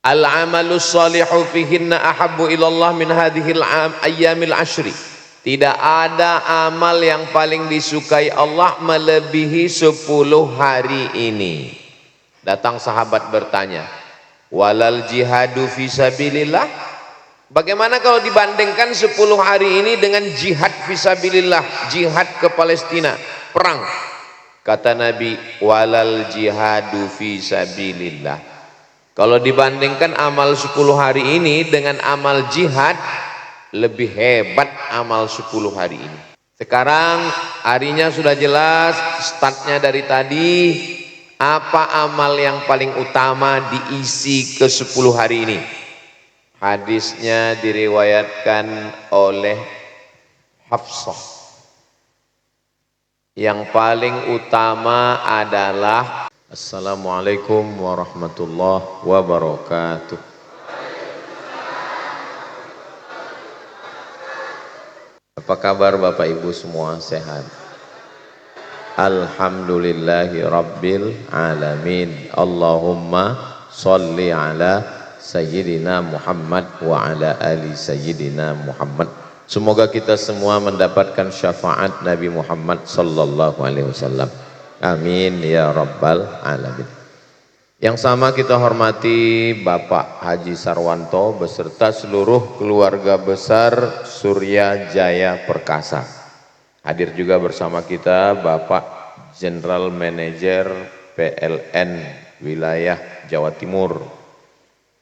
Al-amalus salihu fihinna ahabbu ilallah min hadhil ayyamil ashri. Tidak ada amal yang paling disukai Allah melebihi 10 hari ini. Datang sahabat bertanya, walal jihadu fisabilillah? Bagaimana kalau dibandingkan 10 hari ini dengan jihad fisabilillah, jihad ke Palestina, perang? Kata Nabi, walal jihadu fisabilillah. Kalau dibandingkan amal 10 hari ini dengan amal jihad, lebih hebat amal 10 hari ini. Sekarang harinya sudah jelas, startnya dari tadi. Apa amal yang paling utama diisi ke 10 hari ini? Hadisnya diriwayatkan oleh Hafsah. Yang paling utama adalah Assalamualaikum warahmatullahi wabarakatuh. Apa kabar Bapak Ibu semua, sehat? Alhamdulillahi rabbil alamin. Allahumma sholli ala Sayyidina Muhammad wa ala ali Sayyidina Muhammad. Semoga kita semua mendapatkan syafaat Nabi Muhammad sallallahu alaihi wasallam. Amin ya rabbal alamin. Yang sama kita hormati Bapak Haji Sarwanto beserta seluruh keluarga besar Surya Jaya Perkasa. Hadir juga bersama kita Bapak General Manager PLN Wilayah Jawa Timur.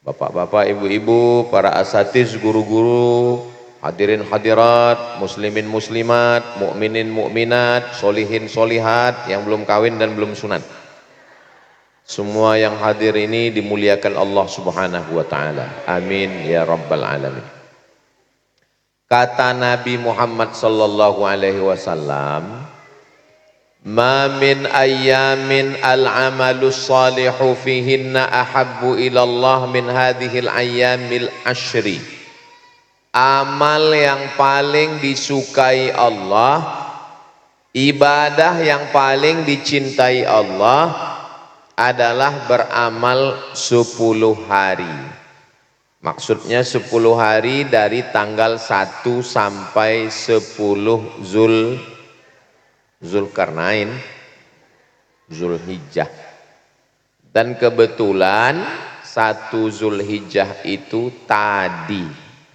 Bapak-bapak, ibu-ibu, para asatiz, guru-guru, hadirin hadirat, muslimin muslimat, mukminin mukminat, solihin solihat yang belum kawin dan belum sunat. Semua yang hadir ini dimuliakan Allah Subhanahu wa taala. Amin ya rabbal alamin. Kata Nabi Muhammad sallallahu alaihi wasallam, "Ma min ayyamin al-amalus salihu fihinna ahabbu ilallah min hadhil ayyamil ashri." Amal yang paling disukai Allah, ibadah yang paling dicintai Allah adalah beramal 10 hari. Maksudnya 10 hari dari tanggal 1 sampai 10 Zulkarnain, Zulhijjah. Dan kebetulan 1 Zulhijjah itu tadi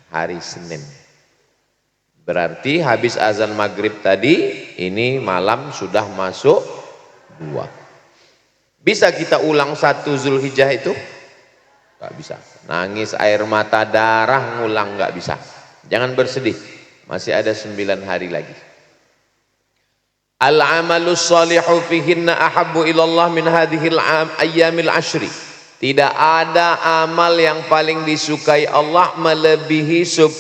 hari Senin. Berarti habis azan maghrib tadi, ini malam sudah masuk 2. Bisa kita ulang 1 Zulhijjah itu? Gak bisa. Nangis air mata darah ngulang gak bisa. Jangan bersedih, masih ada 9 hari lagi. Al-amalus salihu fihinna ahabbu ilallah min hadhil ayyamil ashri. Tidak ada amal yang paling disukai Allah melebihi 10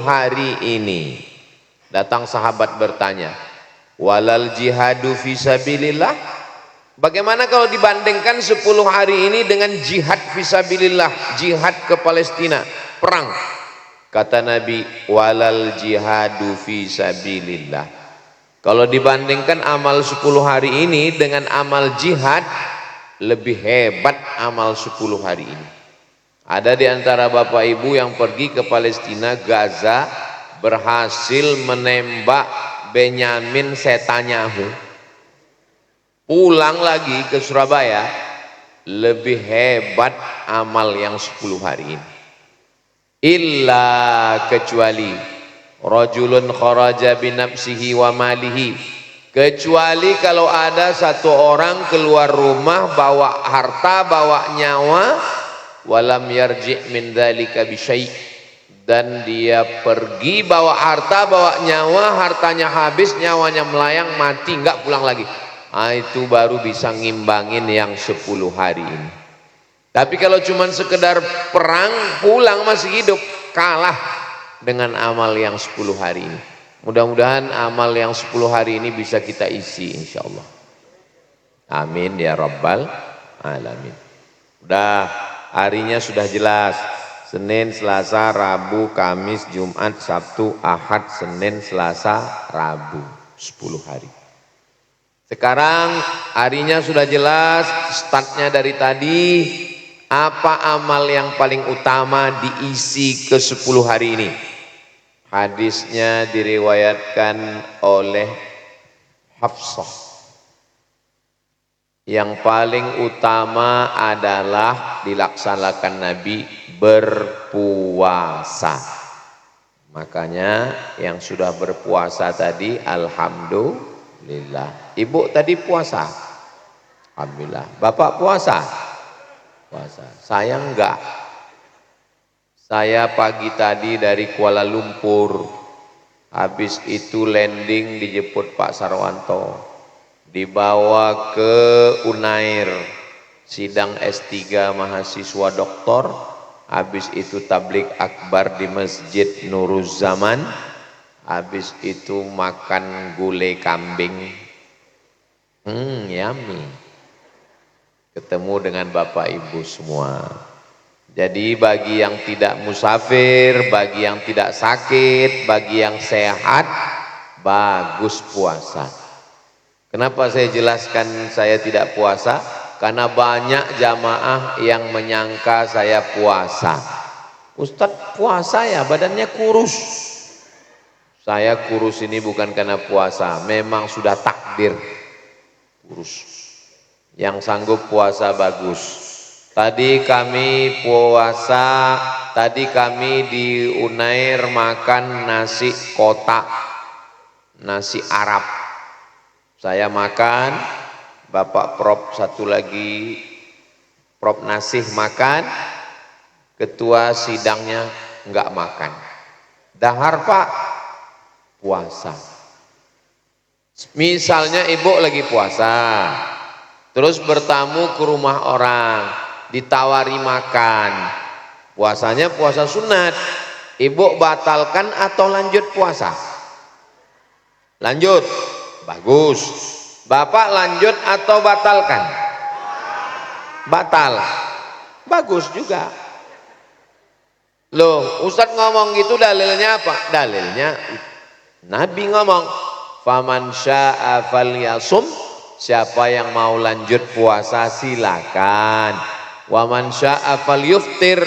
hari ini. Datang sahabat bertanya, walal jihadu fisabilillah? Bagaimana kalau dibandingkan 10 hari ini dengan jihad fisabilillah, jihad ke Palestina, perang? Kata Nabi, walal jihadu fisabilillah. Kalau dibandingkan amal 10 hari ini dengan amal jihad, lebih hebat amal 10 hari ini. Ada di antara Bapak Ibu yang pergi ke Palestina, Gaza, berhasil menembak Benyamin Netanyahu. Pulang lagi ke Surabaya, lebih hebat amal yang 10 hari ini. Illa kecuali rajulun kharaja binafsihi wa malihi, kecuali kalau ada satu orang keluar rumah bawa harta, bawa nyawa, walam yarji' min dzalika bisyai', dan dia pergi bawa harta, bawa nyawa, hartanya habis, nyawanya melayang, mati, enggak pulang lagi. Itu baru bisa ngimbangin yang 10 hari ini. Tapi kalau cuma sekedar perang, pulang masih hidup, kalah dengan amal yang 10 hari ini. Mudah-mudahan amal yang 10 hari ini bisa kita isi insyaallah. Amin ya rabbal alamin. Udah, harinya sudah jelas. Senin, Selasa, Rabu, Kamis, Jumat, Sabtu, Ahad, Senin, Selasa, Rabu. 10 hari. Sekarang harinya sudah jelas, startnya dari tadi. Apa amal yang paling utama diisi ke-10 hari ini? Hadisnya diriwayatkan oleh Hafsah. Yang paling utama adalah dilaksanakan Nabi berpuasa. Makanya yang sudah berpuasa tadi alhamdulillah. Ibu tadi puasa? Alhamdulillah. Bapak puasa? Puasa. Saya enggak. Saya pagi tadi dari Kuala Lumpur, habis itu landing dijemput Pak Sarwanto, dibawa ke Unair, sidang S3 mahasiswa doktor, habis itu tablik akbar di Masjid Nuruz Zaman, habis itu makan gulai kambing, yummy, ketemu dengan Bapak Ibu semua. Jadi bagi yang tidak musafir, bagi yang tidak sakit, bagi yang sehat, bagus puasa. Kenapa saya jelaskan saya tidak puasa? Karena banyak jamaah yang menyangka saya puasa. Ustadz puasa ya, badannya kurus. Saya kurus ini bukan karena puasa, memang sudah takdir kurus. Yang sanggup puasa bagus. Tadi kami puasa, tadi kami di Unair makan nasi kotak, nasi Arab. Saya makan, Bapak Prof satu lagi, Prof Nasih makan, ketua sidangnya enggak makan. Dahar Pak, puasa. Misalnya ibu lagi puasa, terus bertamu ke rumah orang, ditawari makan, puasanya puasa sunat, ibu batalkan atau lanjut puasa? Lanjut, bagus. Bapak lanjut atau batalkan? Batal, bagus juga. Loh, Ustadz ngomong gitu dalilnya apa? Dalilnya Nabi ngomong, faman syaa falyasum, siapa yang mau lanjut puasa silakan. Waman syaa falyuftir,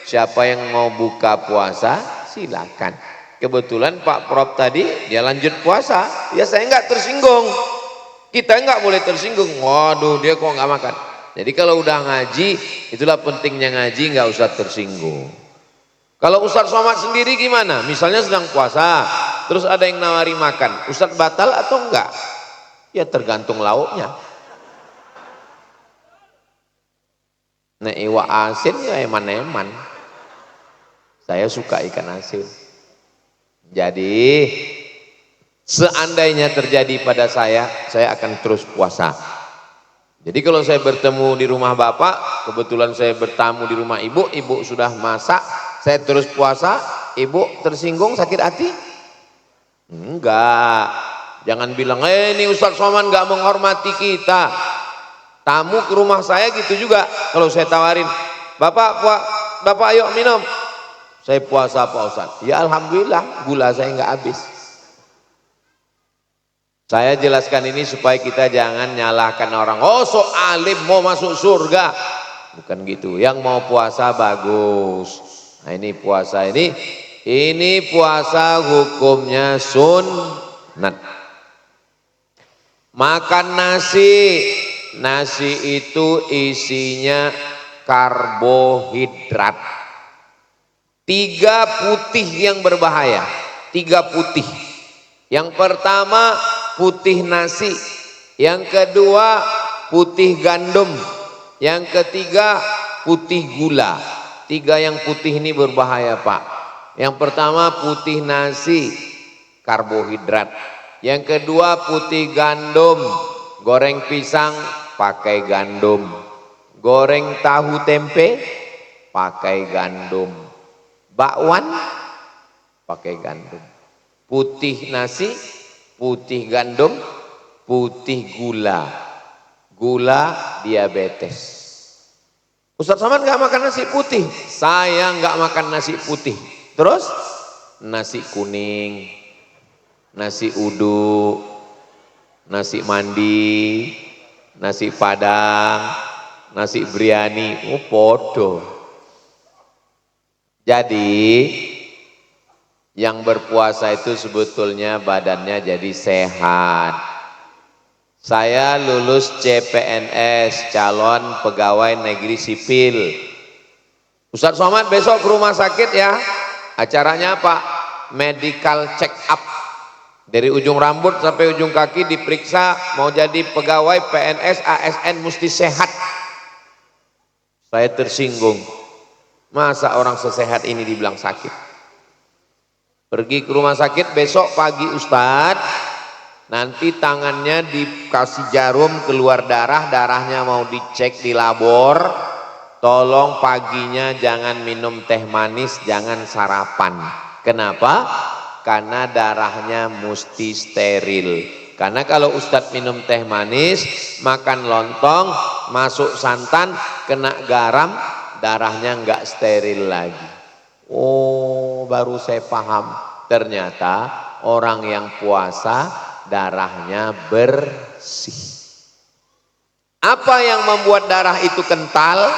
siapa yang mau buka puasa silakan. Kebetulan Pak Prof tadi dia lanjut puasa, ya saya nggak tersinggung. Kita nggak boleh tersinggung. Waduh, dia kok nggak makan. Jadi kalau udah ngaji, itulah pentingnya ngaji, nggak usah tersinggung. Kalau Ustadz Somad sendiri gimana? Misalnya sedang puasa, terus ada yang nawari makan, Ustadz batal atau enggak? Ya tergantung lauknya. Nek iwak asin ya eman-eman. Saya suka ikan asin. Jadi seandainya terjadi pada saya akan terus puasa. Jadi kalau saya bertemu di rumah Bapak, kebetulan saya bertamu di rumah Ibu, Ibu sudah masak, saya terus puasa, Ibu tersinggung, sakit hati? Enggak. Jangan bilang, ini Ustadz Somad enggak menghormati kita. Tamu ke rumah saya gitu juga. Kalau saya tawarin, Bapak ayo minum. Saya puasa Pak Ustadz. Ya alhamdulillah, gula saya enggak habis. Saya jelaskan ini supaya kita jangan nyalahkan orang. Oh sok alim mau masuk surga. Bukan gitu. Yang mau puasa bagus. Nah ini puasa ini puasa hukumnya sunnat. Makan nasi. Nasi itu isinya karbohidrat. 3 putih yang berbahaya. 3 putih. Yang pertama putih nasi, yang kedua putih gandum, yang ketiga putih gula. 3 yang putih ini berbahaya Pak. Yang pertama putih nasi, karbohidrat. Yang kedua putih gandum, goreng pisang pakai gandum, goreng tahu tempe pakai gandum, bakwan pakai gandum. Putih nasi, putih gandum, putih gula. Gula diabetes. Ustadz Somad nggak makan nasi putih. Saya nggak makan nasi putih. Terus nasi kuning, nasi uduk, nasi mandi, nasi padang, nasi biryani, oh podo. Jadi yang berpuasa itu sebetulnya badannya jadi sehat. Saya lulus CPNS, calon pegawai negeri sipil. Ustadz Somad besok ke rumah sakit ya. Acaranya apa? Medical check up. Dari ujung rambut sampai ujung kaki diperiksa, mau jadi pegawai PNS, ASN mesti sehat. Saya tersinggung. Masa orang sesehat ini dibilang sakit? Pergi ke rumah sakit besok pagi Ustadz, nanti tangannya dikasih jarum keluar darah, darahnya mau dicek di labor, tolong paginya jangan minum teh manis, jangan sarapan. Kenapa? Karena darahnya mesti steril. Karena kalau Ustadz minum teh manis, makan lontong, masuk santan, kena garam, darahnya enggak steril lagi. Oh, baru saya paham. Ternyata orang yang puasa darahnya bersih. Apa yang membuat darah itu kental?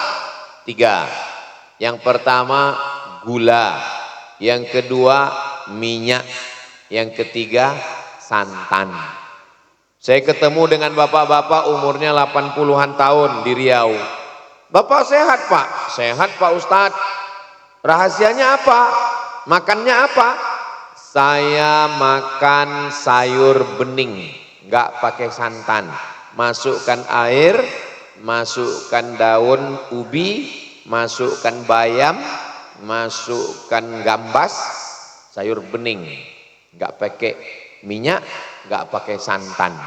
3. Yang pertama gula, yang kedua minyak, yang ketiga santan. Saya ketemu dengan bapak-bapak umurnya 80-an tahun di Riau. Bapak sehat Pak? Sehat Pak Ustadz. Rahasianya apa? Makannya apa? Saya makan sayur bening, nggak pakai santan. Masukkan air, masukkan daun ubi, masukkan bayam, masukkan gambas, sayur bening, nggak pakai minyak, nggak pakai santan.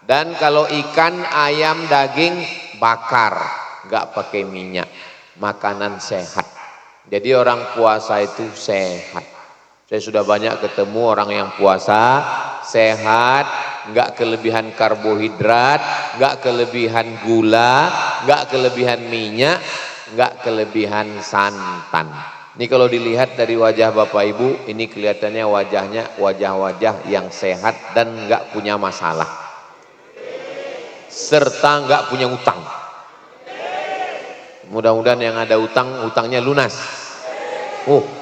Dan kalau ikan, ayam, daging bakar, nggak pakai minyak. Makanan sehat. Jadi orang puasa itu sehat. Saya sudah banyak ketemu orang yang puasa sehat, nggak kelebihan karbohidrat, nggak kelebihan gula, nggak kelebihan minyak, nggak kelebihan santan. Ini kalau dilihat dari wajah Bapak Ibu, ini kelihatannya wajahnya wajah-wajah yang sehat dan nggak punya masalah, serta nggak punya utang. Mudah-mudahan yang ada utang, utangnya lunas.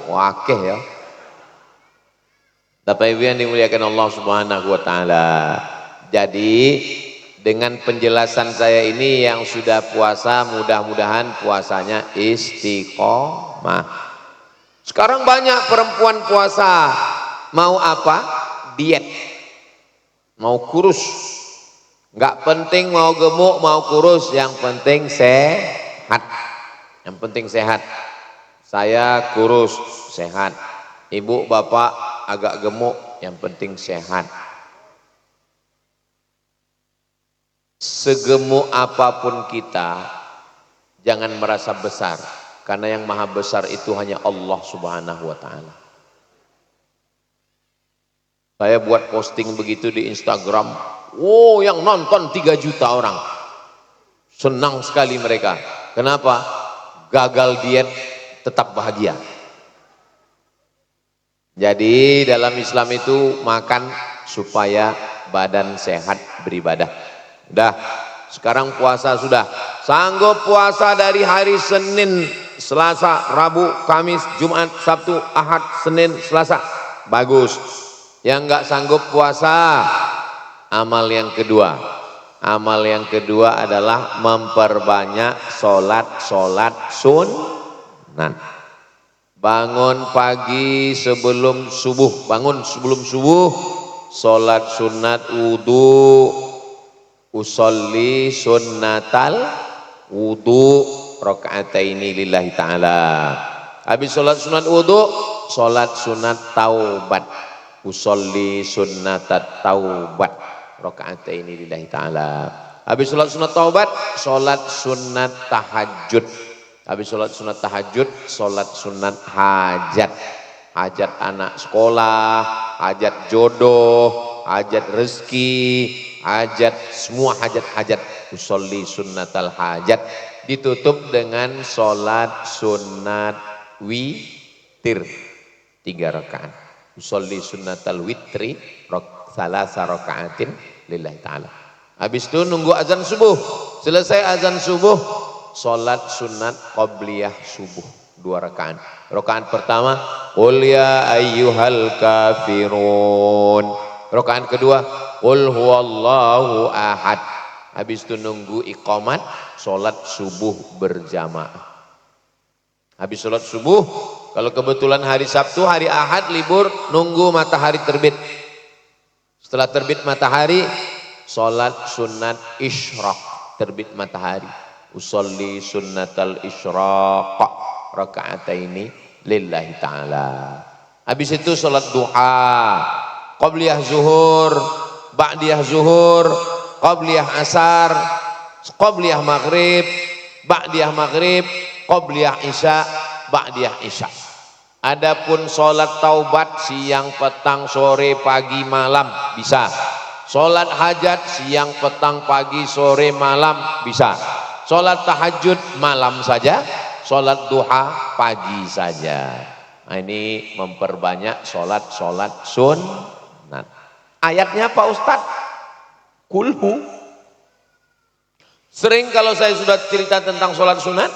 Wakeh ya. Bapak Ibu yang dimuliakan Allah Subhanahu wa taala. Jadi dengan penjelasan saya ini yang sudah puasa, mudah-mudahan puasanya istiqomah. Sekarang banyak perempuan puasa, mau apa? Diet. Mau kurus. Enggak penting mau gemuk, mau kurus, yang penting sehat. Yang penting sehat. Saya kurus, sehat. Ibu, bapak agak gemuk, yang penting sehat. Segemuk apapun kita, jangan merasa besar. Karena yang maha besar itu hanya Allah Subhanahu wa ta'ala. Saya buat posting begitu di Instagram. Yang nonton 3 juta orang. Senang sekali mereka. Kenapa? Gagal diet tetap bahagia. Jadi dalam Islam itu makan supaya badan sehat beribadah. Udah, sekarang puasa sudah. Sanggup puasa dari hari Senin, Selasa, Rabu, Kamis, Jumat, Sabtu, Ahad, Senin, Selasa. Bagus. Yang enggak sanggup puasa, amal yang kedua. Amal yang kedua adalah memperbanyak sholat sunnah. Bangun pagi sebelum subuh, sholat sunat wudu, usolli sunnatal wudu rakaataini lillahi ta'ala. Habis sholat sunat wudu, sholat sunat taubat, usolli sunnatat taubat rakaataini lillahi ta'ala. Habis sholat sunat taubat, sholat sunat tahajud. Habis sholat sunat tahajud, sholat sunat hajat. Hajat anak sekolah, hajat jodoh, hajat rezeki, hajat, semua hajat-hajat. Usolli sunnatal hajat. Ditutup dengan sholat sunat witir 3 rakaat. Usolli sunnatal witri salasa rakaatin lillahi ta'ala. Habis itu nunggu azan subuh. Selesai azan subuh, sholat sunat qabliyah subuh 2 rakaat. Rakaat pertama, qul ya ayyuhal kafirun. Rakaat kedua, qul huwallahu ahad. Habis itu nunggu iqamat, sholat subuh berjamaah. Habis sholat subuh, kalau kebetulan hari Sabtu, hari Ahad libur, nunggu matahari terbit. Setelah terbit matahari, sholat sunat isyraq, terbit matahari. Usolli sunnatal isyraq raka'ataini lillahi ta'ala. Habis itu sholat duha, qabliyah zuhur, ba'diyah zuhur, qabliyah asar, qabliyah maghrib, ba'diyah maghrib, qabliyah isya, ba'diyah isya. Adapun sholat taubat siang, petang, sore, pagi, malam bisa. Sholat hajat siang, petang, pagi, sore, malam bisa. Sholat tahajud malam saja, sholat duha pagi saja. Nah, ini memperbanyak sholat sunat. Ayatnya Pak Ustadz, kulhu. Sering kalau saya sudah cerita tentang sholat sunat,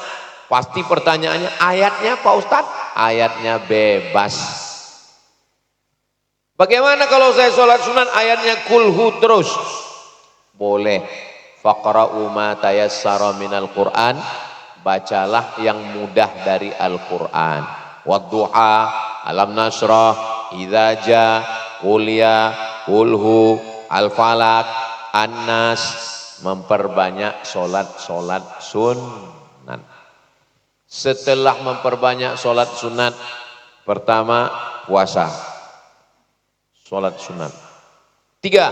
pasti pertanyaannya, ayatnya Pak Ustadz? Ayatnya bebas. Bagaimana kalau saya sholat sunat ayatnya kulhu terus? Boleh. Faqra'u ma tayassara minal Qur'an. Bacalah yang mudah dari Al-Quran. Wadduha, alam nasrah, idza ja, qul ya, kulhu, al-falak, an-nas. Memperbanyak sholat sunat. Setelah memperbanyak sholat sunat, pertama puasa, sholat sunat. 3,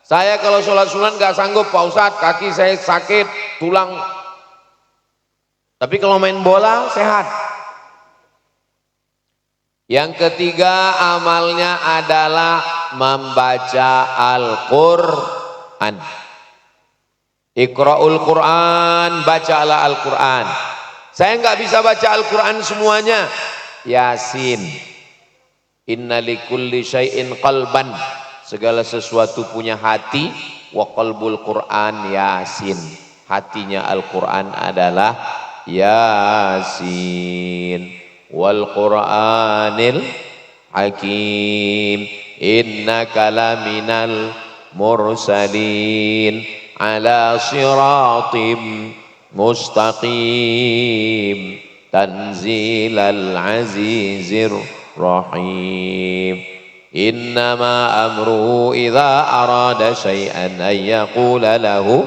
saya kalau sholat sunat gak sanggup Pak Ustadz, kaki saya sakit, tulang. Tapi kalau main bola sehat. Yang ketiga amalnya adalah membaca Al-Quran. Iqra'ul Quran, bacalah Al-Quran. Saya nggak bisa baca Al-Quran semuanya. Yasin. Inna likulli syai'in qalban. Segala sesuatu punya hati. Wa qalbul Quran Yasin. Hatinya Al-Quran adalah Yasin. Wal Quranil Hakim. Innaka laminal mursalin. Ala siratim mustaqim tanzilal azizir rahim. Innama amruhu idza arada syai'an an yaqula lahu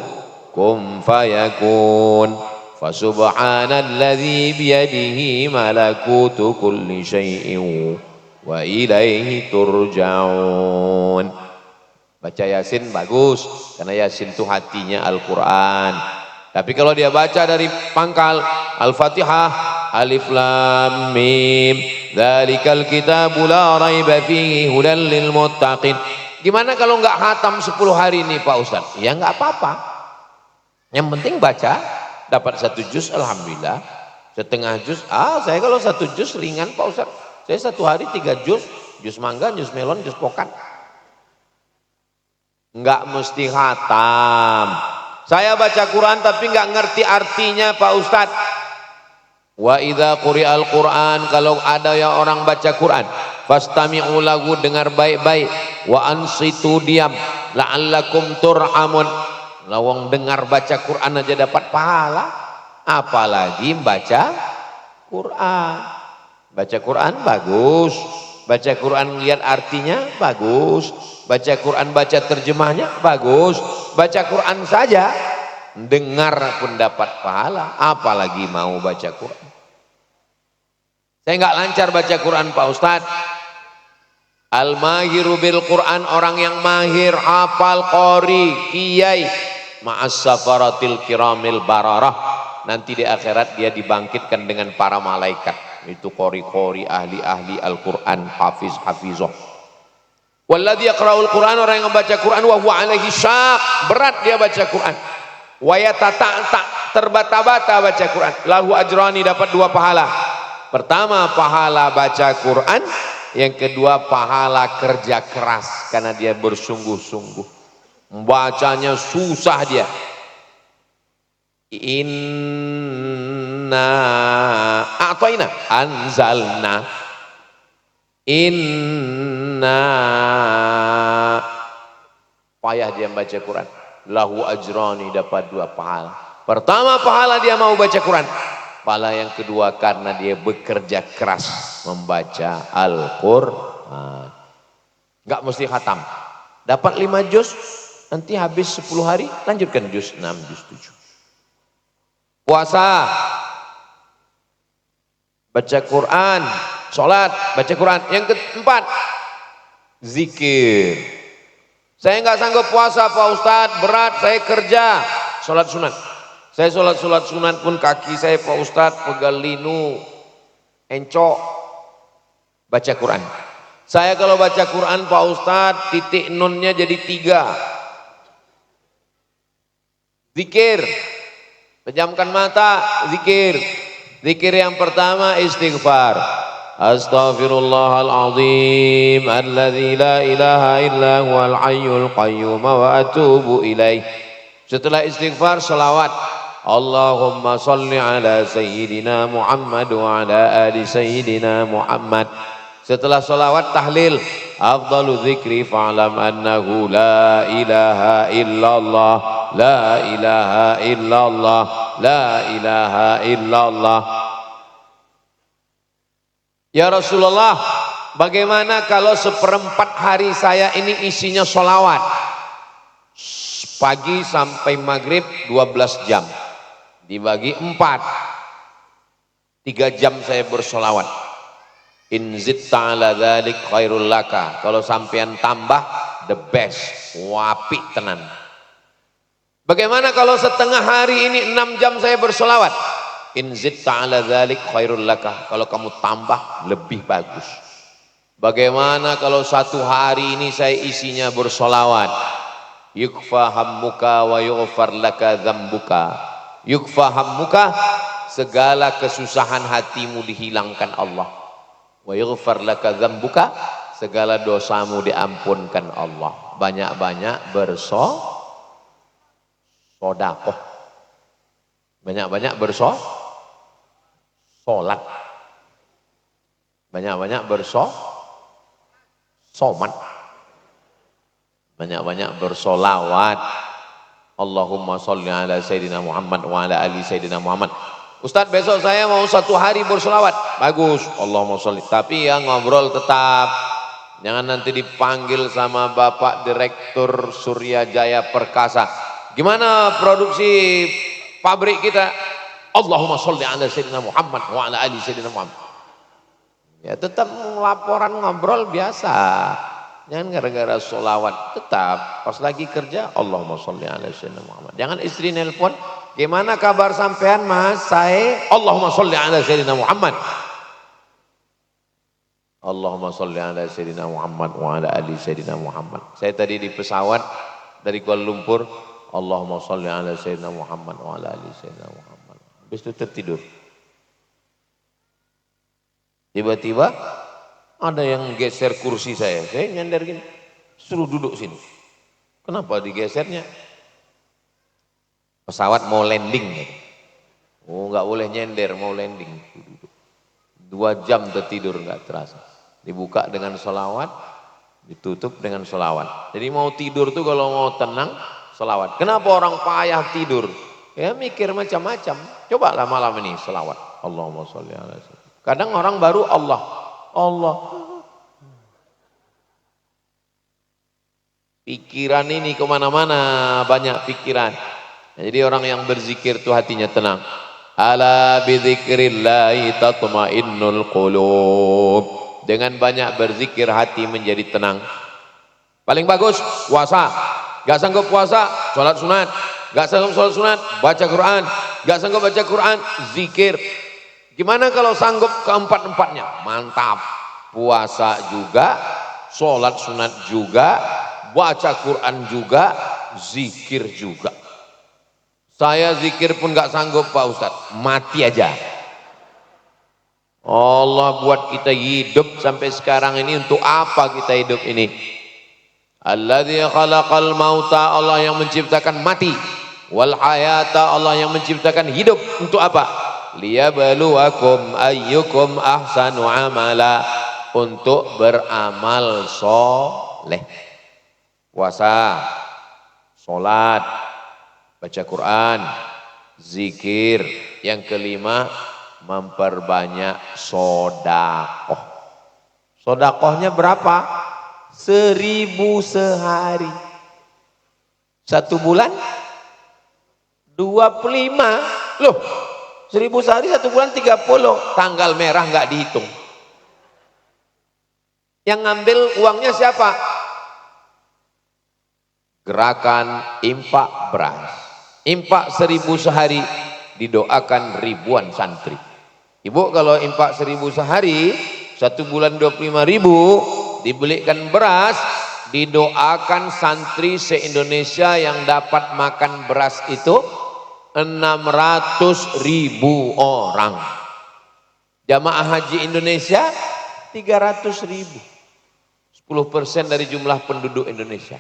kun fayakun. Fasubhanalladzi biyadihi malakutu kulli syai'in wa ilaihi turja'un. Baca Yasin bagus, karena Yasin itu hatinya Al-Quran. Tapi kalau dia baca dari pangkal Al-Fatihah, Alif Lam Mim, dzalikal kitabu la raiba fihi hudal lil muttaqin. Gimana kalau enggak khatam 10 hari ini Pak Ustadz? Ya enggak apa-apa. Yang penting baca, dapat 1 juz alhamdulillah. Setengah juz, saya kalau 1 juz ringan Pak Ustadz. Saya 1 hari 3 juz, juz mangga, juz melon, juz pokan. Enggak mesti khatam. Saya baca Quran tapi enggak ngerti artinya Pak Ustadz. Wa idza quri'al Quran, kalau ada yang orang baca Quran, fastami'u lahu, dengar baik-baik, wa ansitu, diam, la'allakum turhamun. Lawang dengar baca Quran aja dapat pahala, apalagi baca Quran. Baca Quran bagus, baca Quran lihat artinya bagus, baca Quran baca terjemahnya bagus, baca Quran saja dengar pun dapat pahala, apalagi mau baca Quran. Saya nggak lancar baca Quran Pak Ustadz. Al-mahiru bil Quran, orang yang mahir, hafal, qori, kiai, ma'as safaratil kiramil bararah. Nanti di akhirat dia dibangkitkan dengan para malaikat. Itu qori-qori, ahli-ahli Al-Quran, hafiz-hafizah. Walladzi yaqra'ul Quran, orang yang membaca Quran wa huwa alaihi syaq, berat dia baca Quran. Wa yatata'ta, terbata-bata baca Quran. Lahu ajrani, dapat 2 pahala. Pertama pahala baca Quran, yang kedua pahala kerja keras karena dia bersungguh-sungguh. Membacanya susah dia. Inna a'tayna anzalna. Inna payah dia baca Quran. Lahu ajrani, dapat 2 pahala. Pertama pahala dia mau baca Quran. Pahala yang kedua karena dia bekerja keras membaca Al-Quran. Enggak mesti khatam. Dapat 5 juz, nanti habis 10 hari lanjutkan juz 6, juz 7. Puasa, baca Quran, sholat, baca Quran. Yang keempat, zikir. Saya nggak sanggup puasa Pak Ustadz, berat, saya kerja. Sholat sunat. Saya sholat sunat pun kaki saya Pak Ustadz pegal linu, encok, baca Quran. Saya kalau baca Quran Pak Ustadz, titik nunnya jadi 3. Zikir. Pejamkan mata, zikir. Zikir yang pertama istighfar. Astaghfirullahaladzim alladzi la ilaha illa huwal hayyul qayyum wa atubu ilaih. Setelah istighfar selawat. Allahumma salli ala sayyidina Muhammad wa ala ali sayyidina Muhammad. Setelah selawat tahlil. Afdalu dzikri fa'lam annahu la ilaha illallah, la ilaha illallah, la ilaha illallah. Ya Rasulullah, bagaimana kalau 1/4 hari saya ini isinya sholawat? Pagi sampai maghrib 12 jam. Dibagi 4. 3 jam saya bersolawat. In zitta ala dzalik khairul laka. Kalau sampean tambah, the best. Wapi tenan. Bagaimana kalau setengah hari ini 6 jam saya bersolawat? In zitta ala dzalik khairul laka. Kalau kamu tambah, lebih bagus. Bagaimana kalau 1 hari ini saya isinya bersolawat? Yukfa hammuka wa yughfar laka dzambuka. Yukfa hammuka, segala kesusahan hatimu dihilangkan Allah. Wa yughfar laka dzambuka, segala dosamu diampunkan Allah. Banyak-banyak bersedekah. Banyak-banyak bersolat. Banyak-banyak bersomat. Banyak-banyak bersolawat. Allahumma sholli ala sayyidina Muhammad wa ala ali sayyidina Muhammad. Ustadz, besok saya mau 1 hari bersolawat. Bagus, Allahumma sholli. Tapi ya ngobrol tetap. Jangan nanti dipanggil sama Bapak Direktur Surya Jaya Perkasa. Gimana produksi pabrik kita? Allahumma sholli ala sayyidina Muhammad wa ala ali sayyidina Muhammad. Ya tetap laporan ngobrol biasa. Jangan gara-gara sholawat. Tetap pas lagi kerja Allahumma sholli ala sayyidina Muhammad. Jangan istri nelpon, gimana kabar sampean Mas? Saya Allahumma sholli ala sayyidina Muhammad. Allahumma sholli ala sayyidina Muhammad wa ala ali sayyidina Muhammad. Saya tadi di pesawat dari Kuala Lumpur, Allahumma sholli ala sayyidina Muhammad wa ala ali sayyidina Muhammad. Habis itu tertidur. Tiba-tiba ada yang geser kursi saya nyender gini, suruh duduk sini. Kenapa digesernya? Pesawat mau landing. Oh, nggak boleh nyender, mau landing. 2 jam tertidur nggak terasa. Dibuka dengan sholawat, ditutup dengan sholawat. Jadi mau tidur tuh kalau mau tenang, sholawat. Kenapa orang payah tidur? Ya mikir macam-macam. Cobalah malam ini sholawat. Allahumma sholli ala sayyidina. Kadang orang baru Allah. Pikiran ini kemana-mana, banyak pikiran. Jadi orang yang berzikir tuh hatinya tenang. Ala bidzikrillahi tatmainnul qulub. Dengan banyak berzikir hati menjadi tenang. Paling bagus puasa. Gak sanggup puasa, sholat sunat. Gak sanggup sholat sunat, baca Quran. Gak sanggup baca Quran, zikir. Gimana kalau sanggup keempat-empatnya? Mantap. Puasa juga, sholat sunat juga, baca Quran juga, zikir juga. Saya zikir pun gak sanggup Pak Ustadz, mati aja. Allah buat kita hidup sampai sekarang ini, untuk apa kita hidup ini? Alladzi khalaqal mauta, Allah yang menciptakan mati. wal hayata, Allah yang menciptakan hidup untuk apa? Liyabluwakum ayyukum ahsanu amala, untuk beramal soleh. Puasa, sholat, baca Quran, zikir. Yang kelima, memperbanyak sodakoh. Sodakohnya berapa? 1000 sehari. 1 bulan 25. Loh, 1000 sehari 1 bulan 30. Tanggal merah nggak dihitung. Yang ngambil uangnya siapa? Gerakan infak beras. Infak 1000 sehari didoakan ribuan santri. Ibu kalau infak 1000 sehari, 1 bulan 25.000, dibelikan beras, didoakan santri se-Indonesia yang dapat makan beras itu 600.000 orang. Jamaah haji Indonesia 300.000. 10% dari jumlah penduduk Indonesia.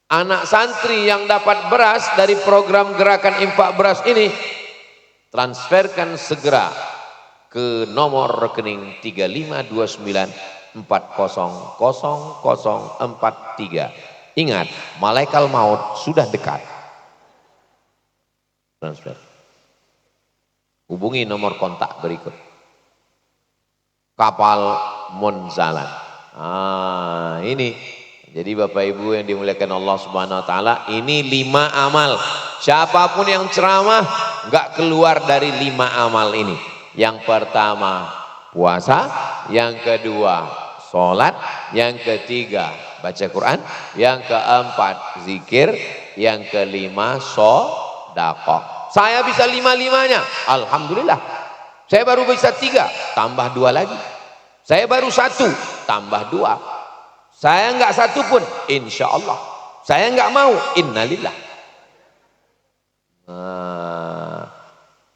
Anak santri yang dapat beras dari program gerakan infak beras ini, transferkan segera ke nomor rekening 3529400043. Ingat, malaikat maut sudah dekat. Transfer. Hubungi nomor kontak berikut. Kapal Munzalan. Ini. Jadi Bapak Ibu yang dimuliakan Allah Subhanahu wa taala, ini 5 amal. Siapapun yang ceramah enggak keluar dari 5 amal ini. Yang pertama puasa, yang kedua sholat, yang ketiga baca Quran, yang keempat zikir, yang kelima sedekah. Saya bisa 5-5-nya, alhamdulillah. Saya baru bisa 3, tambah 2 lagi. Saya baru 1, tambah 2. Saya enggak 1 pun, insya Allah. Saya enggak mau, innalillah.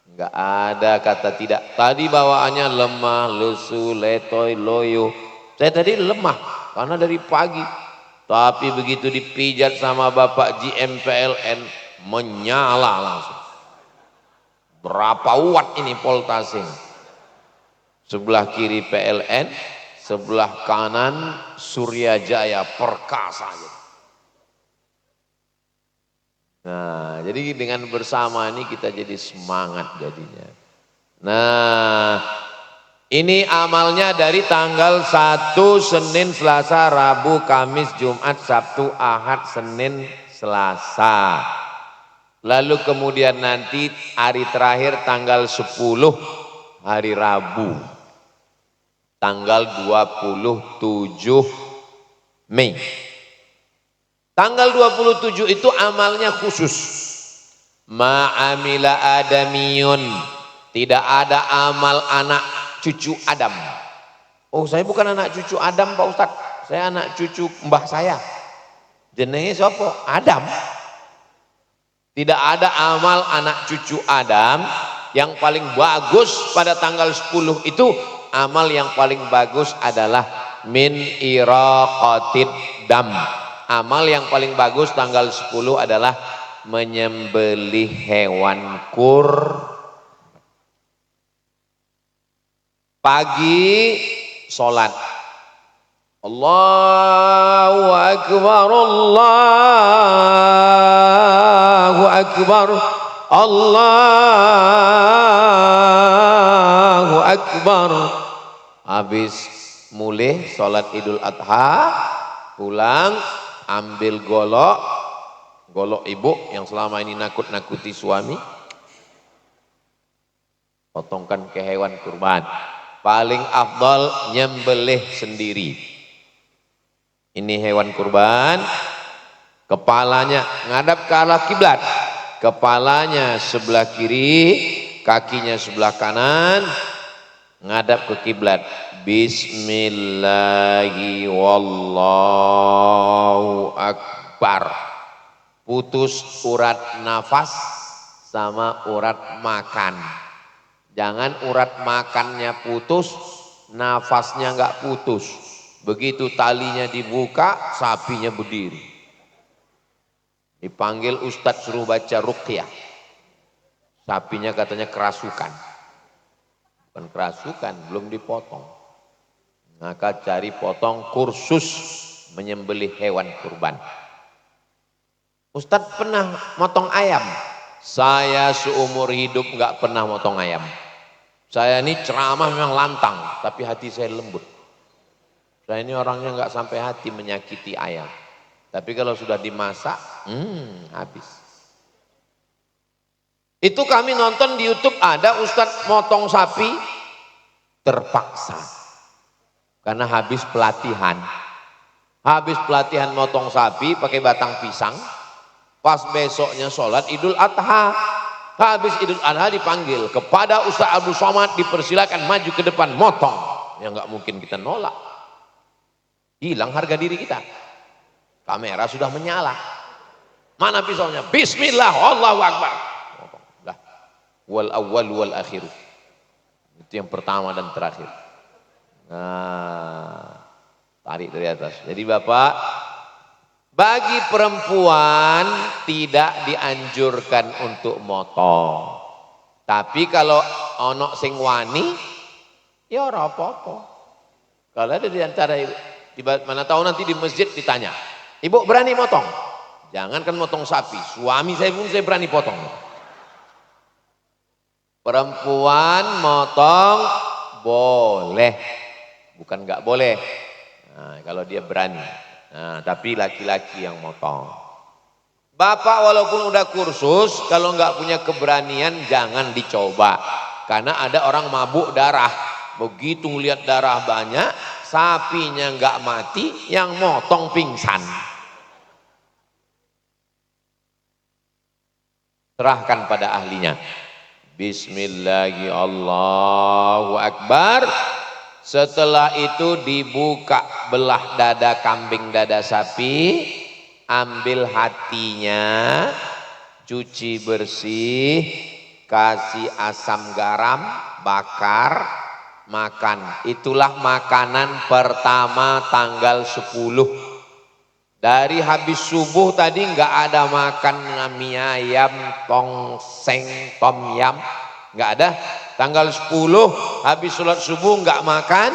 Enggak ada kata tidak. Tadi bawaannya lemah, lesu, letoy, loyo. Saya tadi lemah karena dari pagi. Tapi begitu dipijat sama Bapak GM PLN, menyala langsung. Berapa watt ini voltase? Sebelah kiri PLN, sebelah kanan Surya Jaya Perkasa. Nah, jadi dengan bersama ini kita jadi semangat jadinya. Nah, ini amalnya dari tanggal 1 Senin, Selasa, Rabu, Kamis, Jumat, Sabtu, Ahad, Senin, Selasa. Lalu kemudian nanti hari terakhir tanggal 10 hari Rabu. Tanggal 27 Mei. Tanggal 27 itu amalnya khusus. Ma'amila adamiyun. Tidak ada amal anak cucu Adam. Oh, saya bukan anak cucu Adam Pak Ustadz. Saya anak cucu mbah saya. Jenenge sapa? Adam. Tidak ada amal anak cucu Adam. Yang paling bagus pada tanggal 10 itu, amal yang paling bagus adalah min iraqatid dam. Amal yang paling bagus tanggal 10 adalah menyembelih hewan pagi, sholat. Allahu Akbar, Allahu Akbar, Allahu Akbar. Habis mulih sholat Idul Adha, pulang, ambil golok ibu yang selama ini nakut-nakuti suami, potongkan ke hewan kurban. Paling afdal nyembelih sendiri. Ini hewan kurban, kepalanya ngadap ke arah kiblat, kepalanya sebelah kiri, kakinya sebelah kanan, ngadap ke kiblat. Bismillahi wallahu akbar. Putus urat nafas sama urat makan. Jangan urat makannya putus, nafasnya enggak putus. Begitu talinya dibuka, sapinya berdiri. Dipanggil Ustadz suruh baca ruqyah. Sapinya katanya kerasukan. Bukan kerasukan, belum dipotong. Maka cari potong kursus menyembelih hewan kurban. Ustadz pernah motong ayam. Saya seumur hidup nggak pernah motong ayam. Saya ini ceramah memang lantang, tapi hati saya lembut. Saya ini orangnya nggak sampai hati menyakiti ayam. Tapi kalau sudah dimasak, habis. Itu kami nonton di YouTube ada Ustadz motong sapi terpaksa. Karena habis pelatihan. Habis pelatihan motong sapi pakai batang pisang. Pas besoknya sholat Idul Adha. Habis Idul Adha dipanggil kepada Ustadz Abdul Somad, dipersilakan maju ke depan motong. Ya nggak mungkin kita nolak. Hilang harga diri kita. Kamera sudah menyala. Mana pisaunya? Bismillah, Allahu Akbar. Lah, wal awwal wal akhir. Itu yang pertama dan terakhir. Nah, tarik dari atas. Jadi Bapak, bagi perempuan tidak dianjurkan untuk motong. Tapi kalau ono sing wani, ya ora apa-apa. Kalau ada di antara mana tahu nanti di masjid ditanya, Ibu berani motong? Jangankan motong sapi, suami saya pun saya berani potong. Perempuan motong boleh, bukan nggak boleh. Nah, kalau dia berani. Nah, tapi laki-laki yang motong. Bapak walaupun udah kursus, kalau nggak punya keberanian jangan dicoba. Karena ada orang mabuk darah. Begitu lihat darah banyak, sapinya nggak mati, yang motong pingsan. Serahkan pada ahlinya. Bismillahirrahmanirrahim, Allahu Akbar. Setelah itu dibuka belah dada kambing, dada sapi, ambil hatinya, cuci bersih, kasih asam garam, bakar, makan. Itulah makanan pertama tanggal 10. Dari habis subuh tadi nggak ada makan mie ayam, tongseng, tom yam, nggak ada. Tanggal 10 habis sholat subuh nggak makan,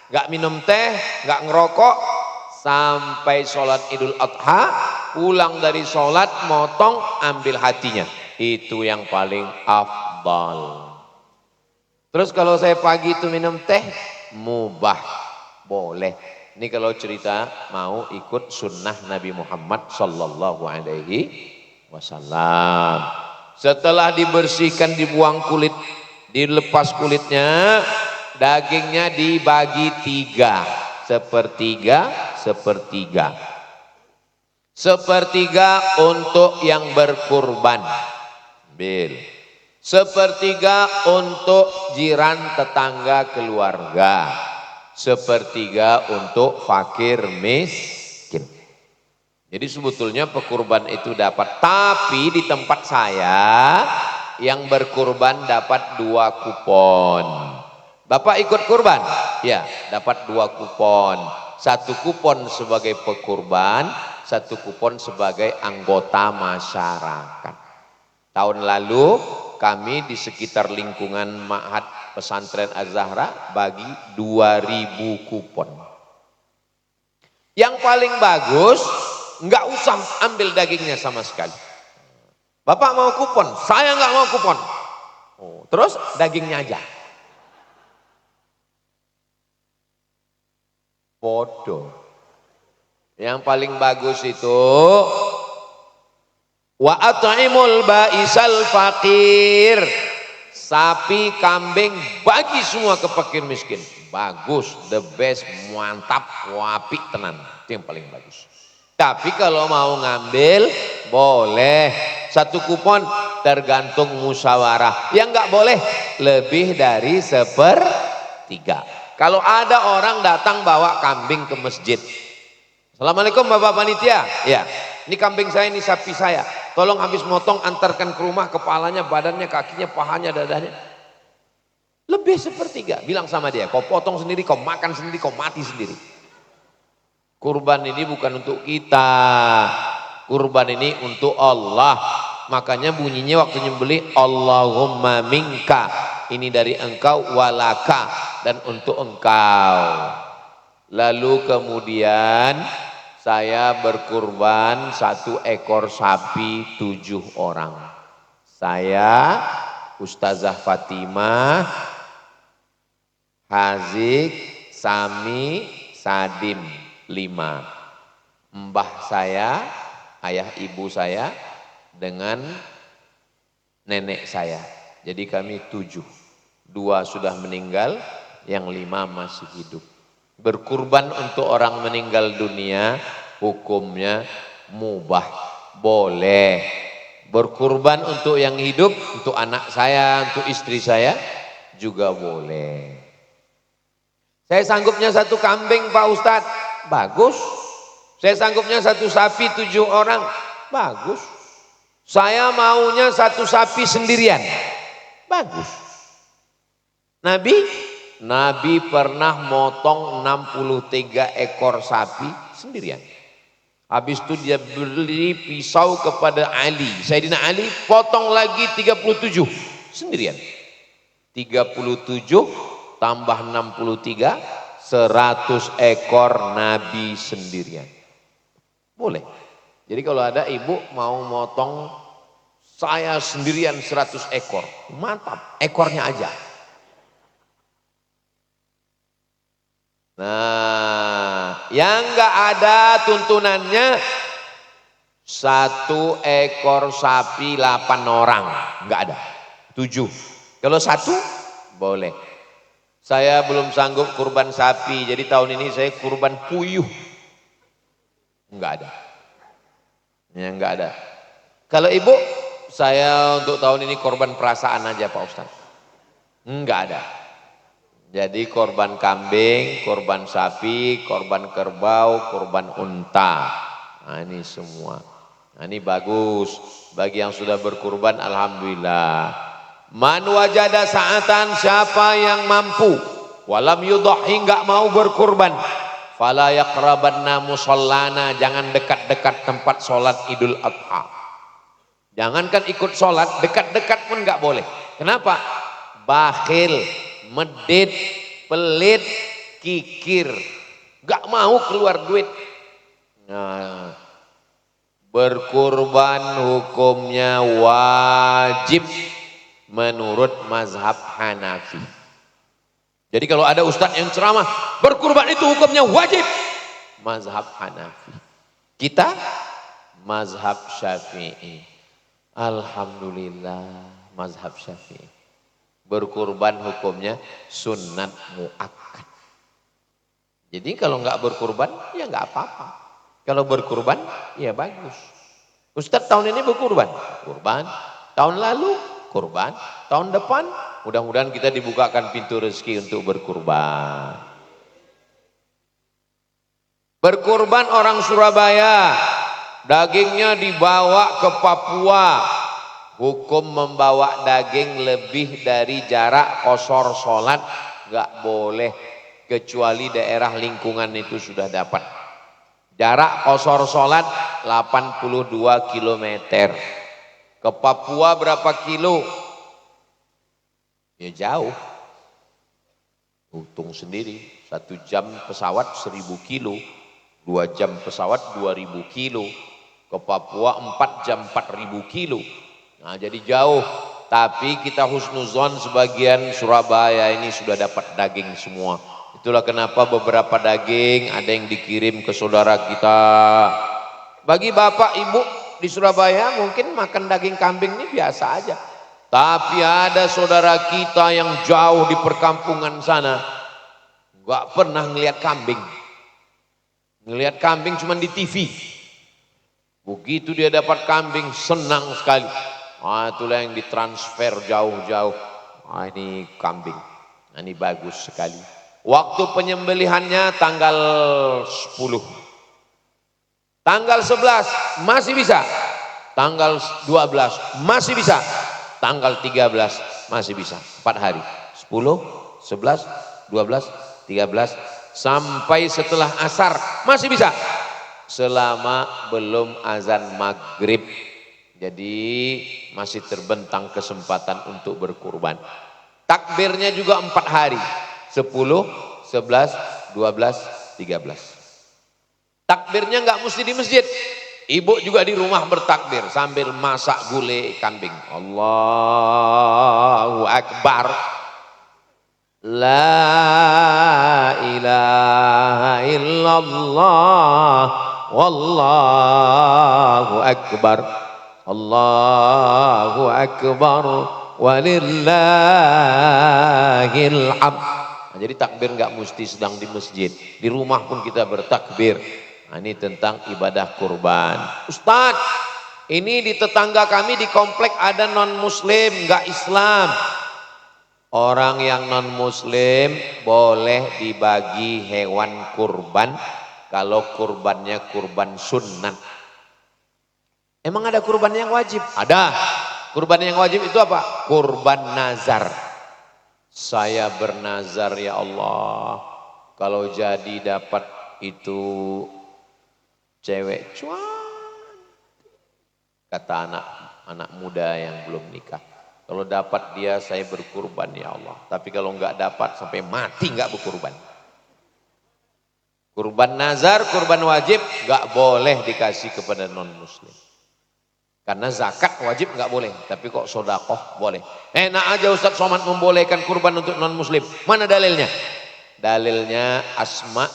nggak minum teh, nggak ngerokok, sampai sholat Idul Adha, pulang dari sholat motong, ambil hatinya. Itu yang paling afdal. Terus kalau saya pagi itu minum teh, mubah, boleh. Ini kalau cerita mau ikut sunnah Nabi Muhammad sallallahu alaihi wasallam. Setelah dibersihkan, dibuang kulit, dilepas kulitnya, dagingnya dibagi 3, sepertiga, sepertiga. Sepertiga untuk yang berkurban, bil. Sepertiga untuk jiran, tetangga, keluarga. Sepertiga untuk fakir miskin. Jadi sebetulnya pekurban itu dapat, tapi di tempat saya yang berkurban dapat 2 kupon. Bapak ikut kurban? Ya, dapat 2 kupon. 1 kupon sebagai pekurban, 1 kupon sebagai anggota masyarakat. Tahun lalu kami di sekitar lingkungan Ma'had Pesantren Az-Zahra bagi 2000 kupon. Yang paling bagus, nggak usah ambil dagingnya sama sekali. Bapak mau kupon, saya nggak mau kupon. Oh, terus dagingnya aja. Bodoh. Yang paling bagus itu wa at'imul ba'isal faqir. Sapi, kambing, bagi semua ke fakir miskin. Bagus, the best, mantap, wapi, tenan. Itu yang paling bagus. Tapi kalau mau ngambil, boleh. 1 kupon tergantung musyawarah. Yang nggak boleh, lebih dari 1/3. Kalau ada orang datang bawa kambing ke masjid. Assalamualaikum Bapak Panitia. Ya, ini kambing saya, ini sapi saya. Tolong habis motong antarkan ke rumah, kepalanya, badannya, kakinya, pahanya, dadanya. Lebih 1/3. Bilang sama dia, kau potong sendiri, kau makan sendiri, kau mati sendiri. Kurban ini bukan untuk kita. Kurban ini untuk Allah. Makanya bunyinya waktu nyembelih Allahumma minka. Ini dari engkau, walaka, dan untuk engkau. Lalu kemudian saya berkurban 1 ekor sapi 7 orang. Saya, Ustazah Fatimah, Hazik, Sami, Sadim 5. Mbah saya, ayah ibu saya, dengan nenek saya. Jadi kami 7. 2 sudah meninggal, yang 5 masih hidup. Berkurban untuk orang meninggal dunia hukumnya mubah, boleh. Berkurban untuk yang hidup, untuk anak saya, untuk istri saya juga boleh. Saya sanggupnya 1 kambing Pak Ustadz, bagus. Saya sanggupnya 1 sapi 7 orang, bagus. Saya maunya 1 sapi sendirian, bagus. Nabi pernah motong 63 ekor sapi sendirian. Habis itu dia beli pisau kepada Ali. Sayyidina Ali potong lagi 37 sendirian. 37 tambah 63, 100 ekor Nabi sendirian. Boleh. Jadi kalau ada ibu mau motong saya sendirian 100 ekor, mantap, ekornya aja. Nah, yang enggak ada tuntunannya 1 ekor sapi 8 orang, enggak ada. 7. Kalau 1 boleh. Saya belum sanggup kurban sapi, jadi tahun ini saya kurban puyuh. Enggak ada. Ya enggak ada. Kalau ibu, saya untuk tahun ini korban perasaan aja Pak Ustadz. Enggak ada. Jadi korban kambing, korban sapi, korban kerbau, korban unta. Nah ini semua. Nah ini bagus. Bagi yang sudah berkurban, alhamdulillah. Man wajada sa'atan, siapa yang mampu. Walam yudhahi, enggak mau berkurban. Fala yaqrabanna musallana, jangan dekat-dekat tempat sholat Idul Adha. Jangankan ikut sholat, dekat-dekat pun enggak boleh. Kenapa? Bakhil, medit, pelit, kikir, enggak mau keluar duit. Nah, berkurban hukumnya wajib menurut mazhab Hanafi. Jadi kalau ada ustadz yang ceramah, berkurban itu hukumnya wajib. Mazhab Hanafi. Kita mazhab Syafi'i. Alhamdulillah mazhab Syafi'i. Berkurban hukumnya sunnat muakkad. Jadi kalau enggak berkurban, ya enggak apa-apa. Kalau berkurban, ya bagus. Ustadz tahun ini berkurban. Kurban. Tahun lalu, kurban. Tahun depan, mudah-mudahan kita dibukakan pintu rezeki untuk berkurban. Berkurban orang Surabaya, dagingnya dibawa ke Papua. Hukum membawa daging lebih dari jarak qashar sholat gak boleh, kecuali daerah lingkungan itu sudah dapat. Jarak qashar sholat 82 km. Ke Papua berapa kilo? Ya jauh. Hitung sendiri, 1 jam pesawat 1000 kilo, 2 jam pesawat 2000 kilo. Ke Papua 4 jam 4000 kilo. Nah jadi jauh, tapi kita husnuzon sebagian Surabaya ini sudah dapat daging semua. Itulah kenapa beberapa daging ada yang dikirim ke saudara kita. Bagi bapak ibu di Surabaya mungkin makan daging kambing ini biasa aja. Tapi ada saudara kita yang jauh di perkampungan sana, gak pernah ngelihat kambing. Ngelihat kambing cuma di TV. Begitu dia dapat kambing senang sekali. Ah, itulah yang ditransfer jauh-jauh. Ah, ini kambing. Nah, ini bagus sekali. Waktu penyembelihannya tanggal 10. Tanggal 11 masih bisa. Tanggal 12 masih bisa. Tanggal 13 masih bisa. 4 hari. 10, 11, 12, 13 sampai setelah asar masih bisa. selama belum azan maghrib. Jadi masih terbentang kesempatan untuk berkurban. Takbirnya juga 4 hari. 10, 11, 12, 13. Takbirnya nggak mesti di masjid. Ibu juga di rumah bertakbir sambil masak gulai kambing. Allahu Akbar. La ilaha illallah. Wallahu Akbar. Allahu Akbar. Walillahil hamd. Nah, jadi takbir nggak mesti sedang di masjid. Di rumah pun kita bertakbir. Nah, ini tentang ibadah kurban. Ustadz, ini di tetangga kami di komplek ada non muslim, nggak Islam. Orang yang non muslim boleh dibagi hewan kurban kalau kurbannya kurban sunnah. Emang ada kurban yang wajib? Ada. Kurban yang wajib itu apa? Kurban nazar. Saya bernazar ya Allah, kalau jadi dapat itu cewek cuan, kata anak muda yang belum nikah. Kalau dapat dia saya berkurban ya Allah. Tapi kalau enggak dapat sampai mati enggak berkurban. Kurban nazar, kurban wajib enggak boleh dikasih kepada non muslim. Karena zakat wajib enggak boleh. Tapi kok sedekah boleh. Enak aja Ustaz Somad membolehkan kurban untuk non muslim. Mana dalilnya? Dalilnya Asma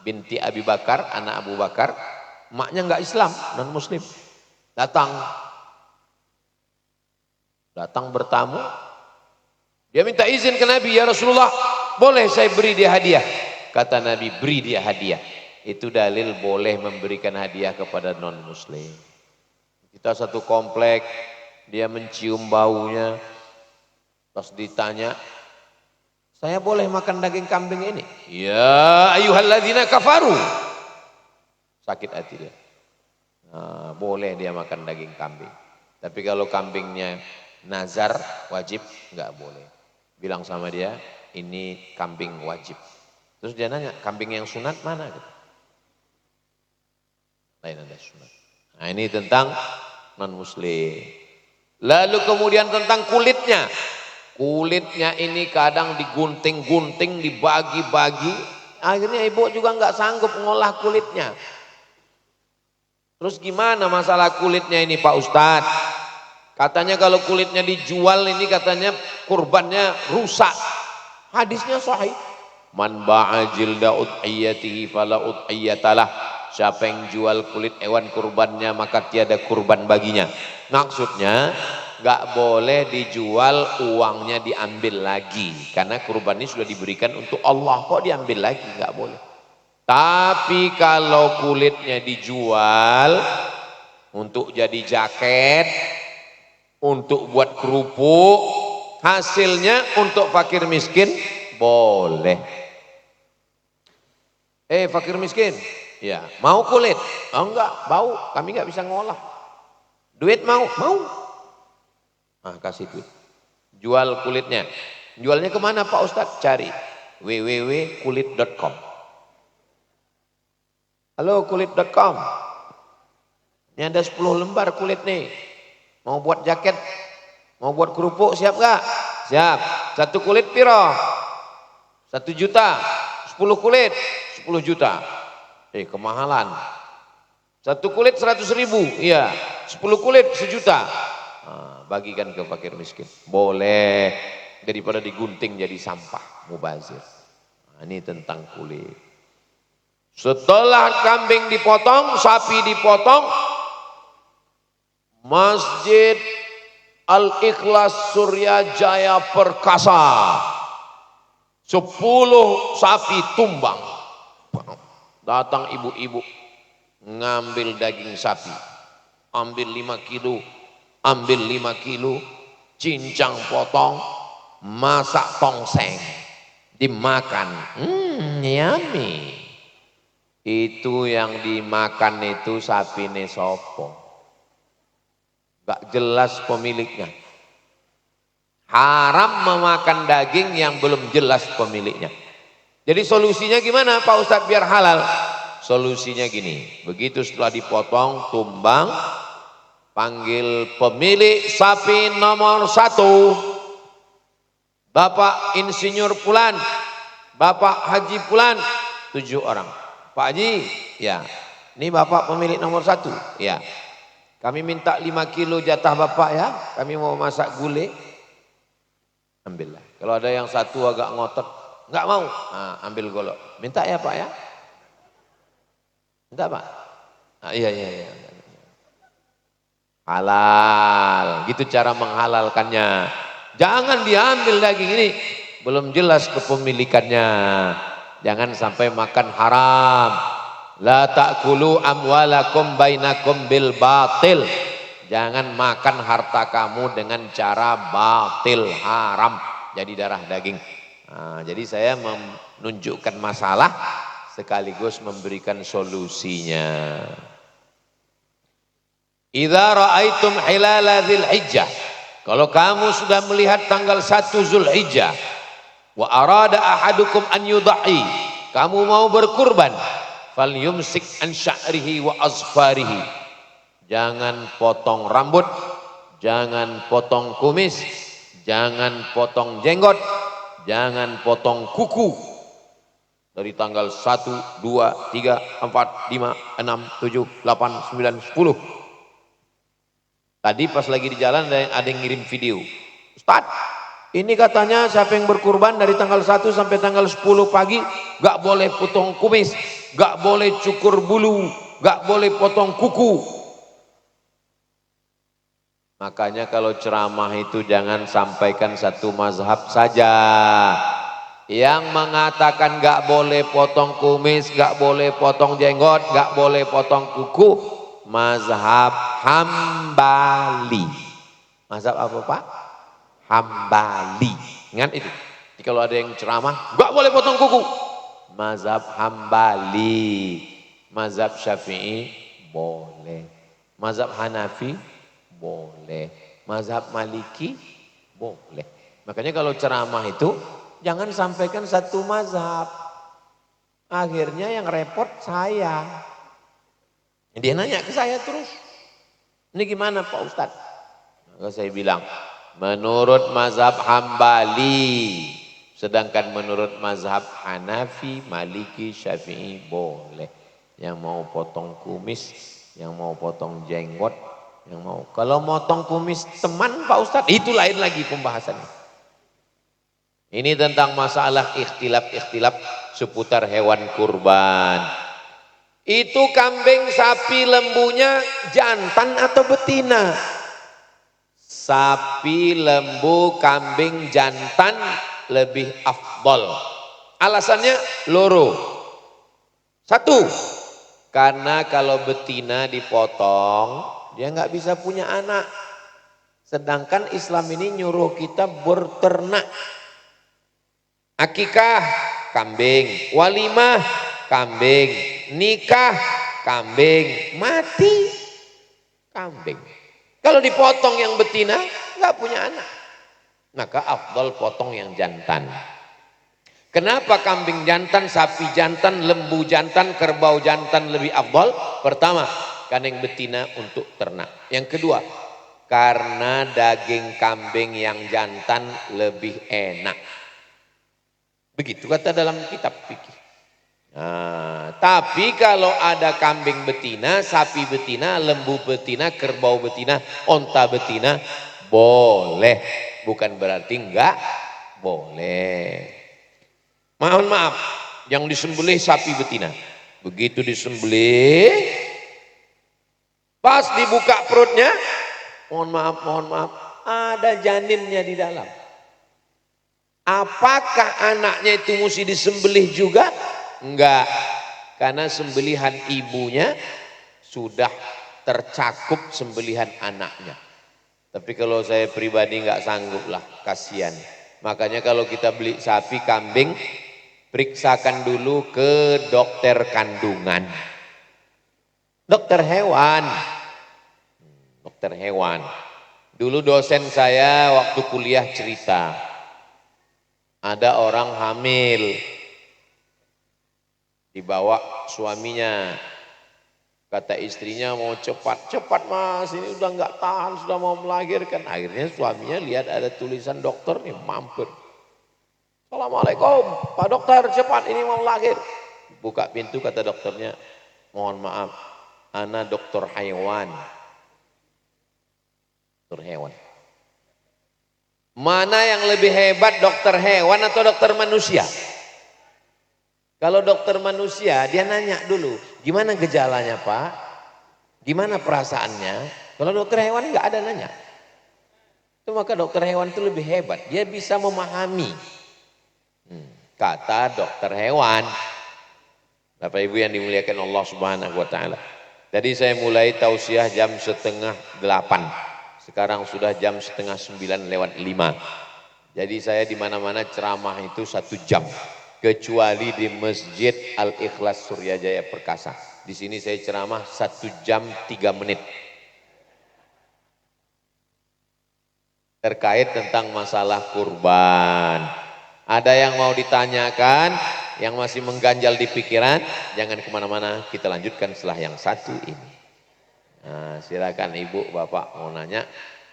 binti Abi Bakar, anak Abu Bakar. Maknya enggak Islam, non muslim. Datang bertamu, dia minta izin ke Nabi, ya Rasulullah, boleh saya beri dia hadiah? Kata Nabi, beri dia hadiah. Itu dalil boleh memberikan hadiah kepada non muslim. Kita satu komplek, dia mencium baunya, pas ditanya, saya boleh makan daging kambing ini? Ya ayyuhalladzina kafaru. Sakit hati dia. Nah, boleh dia makan daging kambing. Tapi kalau kambingnya nazar wajib enggak boleh. Bilang sama dia, ini kambing wajib. Terus dia nanya, kambing yang sunat mana? Lain ada sunat. Nah ini tentang non muslim. Lalu kemudian tentang kulitnya. Kulitnya ini kadang digunting-gunting, dibagi-bagi. Akhirnya ibu juga enggak sanggup ngolah kulitnya. Terus gimana masalah kulitnya ini Pak Ustadz? Katanya kalau kulitnya dijual ini katanya kurbannya rusak. Hadisnya sahih. Man ba'a jilda udhiyatihi fala udhiyatalah. Siapa yang jual kulit hewan kurbannya maka tiada kurban baginya. Maksudnya gak boleh dijual, uangnya diambil lagi. Karena kurban ini sudah diberikan untuk Allah, kok diambil lagi? Gak boleh. Tapi kalau kulitnya dijual untuk jadi jaket, untuk buat kerupuk, hasilnya untuk fakir miskin, boleh. Fakir miskin, ya mau kulit? Oh enggak, bau, kami enggak bisa ngolah. Duit mau? Mau. Ah kasih duit. Jual kulitnya. Jualnya kemana Pak Ustadz? Cari www.kulit.com. Halo kulit.com. Ini ada 10 lembar kulit nih. Mau buat jaket, mau buat kerupuk, siap gak? Siap. Satu kulit piro? 1 juta. 10 kulit 10 juta. Kemahalan. Satu kulit 100.000. Iya. 10 kulit 1 juta. Nah, bagikan ke fakir miskin. Boleh. Daripada digunting jadi sampah. Mubazir. Nah, ini tentang kulit. Setelah kambing dipotong, sapi dipotong, Masjid Al-Ikhlas Suryajaya Perkasa 10 sapi tumbang. Datang ibu-ibu ngambil daging sapi, ambil 5 kilo, ambil 5 kilo, cincang potong, masak tongseng, dimakan. Yummy. Itu yang dimakan itu sapine sopo. Gak jelas pemiliknya. Haram memakan daging yang belum jelas pemiliknya. Jadi solusinya gimana Pak Ustadz biar halal? Solusinya gini, begitu setelah dipotong, tumbang, panggil pemilik sapi nomor 1, Bapak Insinyur Fulan, Bapak Haji Fulan, 7 orang. Pak Haji, ya, ini Bapak pemilik nomor 1, ya. Kami minta 5 kilo jatah Bapak ya, kami mau masak gulai. Ambillah. Kalau ada yang satu agak ngotot, nggak mau, nah, ambil golok. Minta ya Pak ya? Minta Pak? Nah, iya. Halal, gitu cara menghalalkannya. Jangan diambil daging ini, belum jelas kepemilikannya. Jangan sampai makan haram. La ta'kulu amwalakum bainakum bil batil. Jangan makan harta kamu dengan cara batil, haram, jadi darah daging. Nah, jadi saya menunjukkan masalah sekaligus memberikan solusinya. Idza ra'aitum hilala dzulhijjah, kalau kamu sudah melihat tanggal 1 Zulhijjah, wa arada ahadukum an yudhi, kamu mau berkurban, falyumsik an sya'rihi wa azfarihi. Jangan potong rambut, jangan potong kumis, jangan potong jenggot, jangan potong kuku. Dari tanggal 1, 2, 3, 4, 5, 6, 7, 8, 9, 10. Tadi pas lagi di jalan ada yang ngirim video. Ustaz, ini katanya siapa yang berkurban dari tanggal 1 sampai tanggal 10 pagi, gak boleh potong kumis, gak boleh cukur bulu, gak boleh potong kuku. Makanya kalau ceramah itu jangan sampaikan satu mazhab saja. Yang mengatakan gak boleh potong kumis, gak boleh potong jenggot, gak boleh potong kuku, mazhab Hambali. Mazhab apa Pak? Hambali. Ingat itu. Jadi kalau ada yang ceramah, gak boleh potong kuku. Mazhab Hambali. Mazhab Syafi'i boleh. Mazhab Hanafi boleh, mazhab Maliki boleh. Makanya kalau ceramah itu jangan sampaikan satu mazhab. Akhirnya yang repot saya. Dia nanya ke saya terus, ini gimana Pak Ustadz? Maka saya bilang, menurut mazhab Hambali, sedangkan menurut mazhab Hanafi, Maliki, Syafi'i boleh. Yang mau potong kumis, yang mau potong jenggot, yang mau. Kalau motong kumis teman Pak Ustadz, itu lain lagi pembahasannya. Ini tentang masalah ikhtilaf seputar hewan kurban. Itu kambing, sapi, lembunya jantan atau betina? Sapi, lembu, kambing, jantan lebih afdol. Alasannya loro. 1, karena kalau betina dipotong, dia nggak bisa punya anak. Sedangkan Islam ini nyuruh kita berternak. Akikah kambing, walimah kambing, nikah kambing, mati kambing. Kalau dipotong yang betina nggak punya anak, maka afdal potong yang jantan. Kenapa kambing jantan, sapi jantan, lembu jantan, kerbau jantan lebih afdal? Pertama, karena yang betina untuk ternak. Yang kedua, karena daging kambing yang jantan lebih enak. Begitu kata dalam kitab fikih. Nah, tapi kalau ada kambing betina, sapi betina, lembu betina, kerbau betina, onta betina, boleh. Bukan berarti enggak boleh. Mohon maaf, yang disembelih sapi betina. Begitu disembelih, pas dibuka perutnya, mohon maaf, ada janinnya di dalam. Apakah anaknya itu mesti disembelih juga? Enggak, karena sembelihan ibunya sudah tercakup sembelihan anaknya. Tapi kalau saya pribadi enggak sanggup lah, kasihan. Makanya kalau kita beli sapi, kambing, periksakan dulu ke dokter kandungan. Dokter hewan. Dokter hewan. Dulu dosen saya waktu kuliah cerita, ada orang hamil, Dibawa suaminya, kata istrinya mau cepat mas, ini udah nggak tahan, sudah mau melahirkan. Akhirnya suaminya lihat ada tulisan dokter nih, mampir. Assalamualaikum Pak Dokter, cepat ini mau lahir. Buka pintu, kata dokternya, mohon maaf, ana dokter hewan. Dokter hewan. Mana yang lebih hebat, dokter hewan atau dokter manusia? Kalau dokter manusia, dia nanya dulu, gimana gejalanya Pak? Gimana perasaannya? Kalau dokter hewan nggak ada nanya. Itu maka dokter hewan itu lebih hebat, dia bisa memahami. Kata dokter hewan. Bapak Ibu yang dimuliakan Allah Subhanahu wa taala. Jadi saya mulai tausiah jam 7:30. Sekarang sudah jam 8:30 lewat 5. Jadi saya di mana-mana ceramah itu 1 jam. Kecuali di Masjid Al-Ikhlas Suryajaya Perkasa. Di sini saya ceramah 1 jam 3 menit. Terkait tentang masalah kurban. Ada yang mau ditanyakan, yang masih mengganjal di pikiran, jangan kemana-mana, kita lanjutkan setelah yang satu ini. Nah, silakan ibu, bapak mau nanya,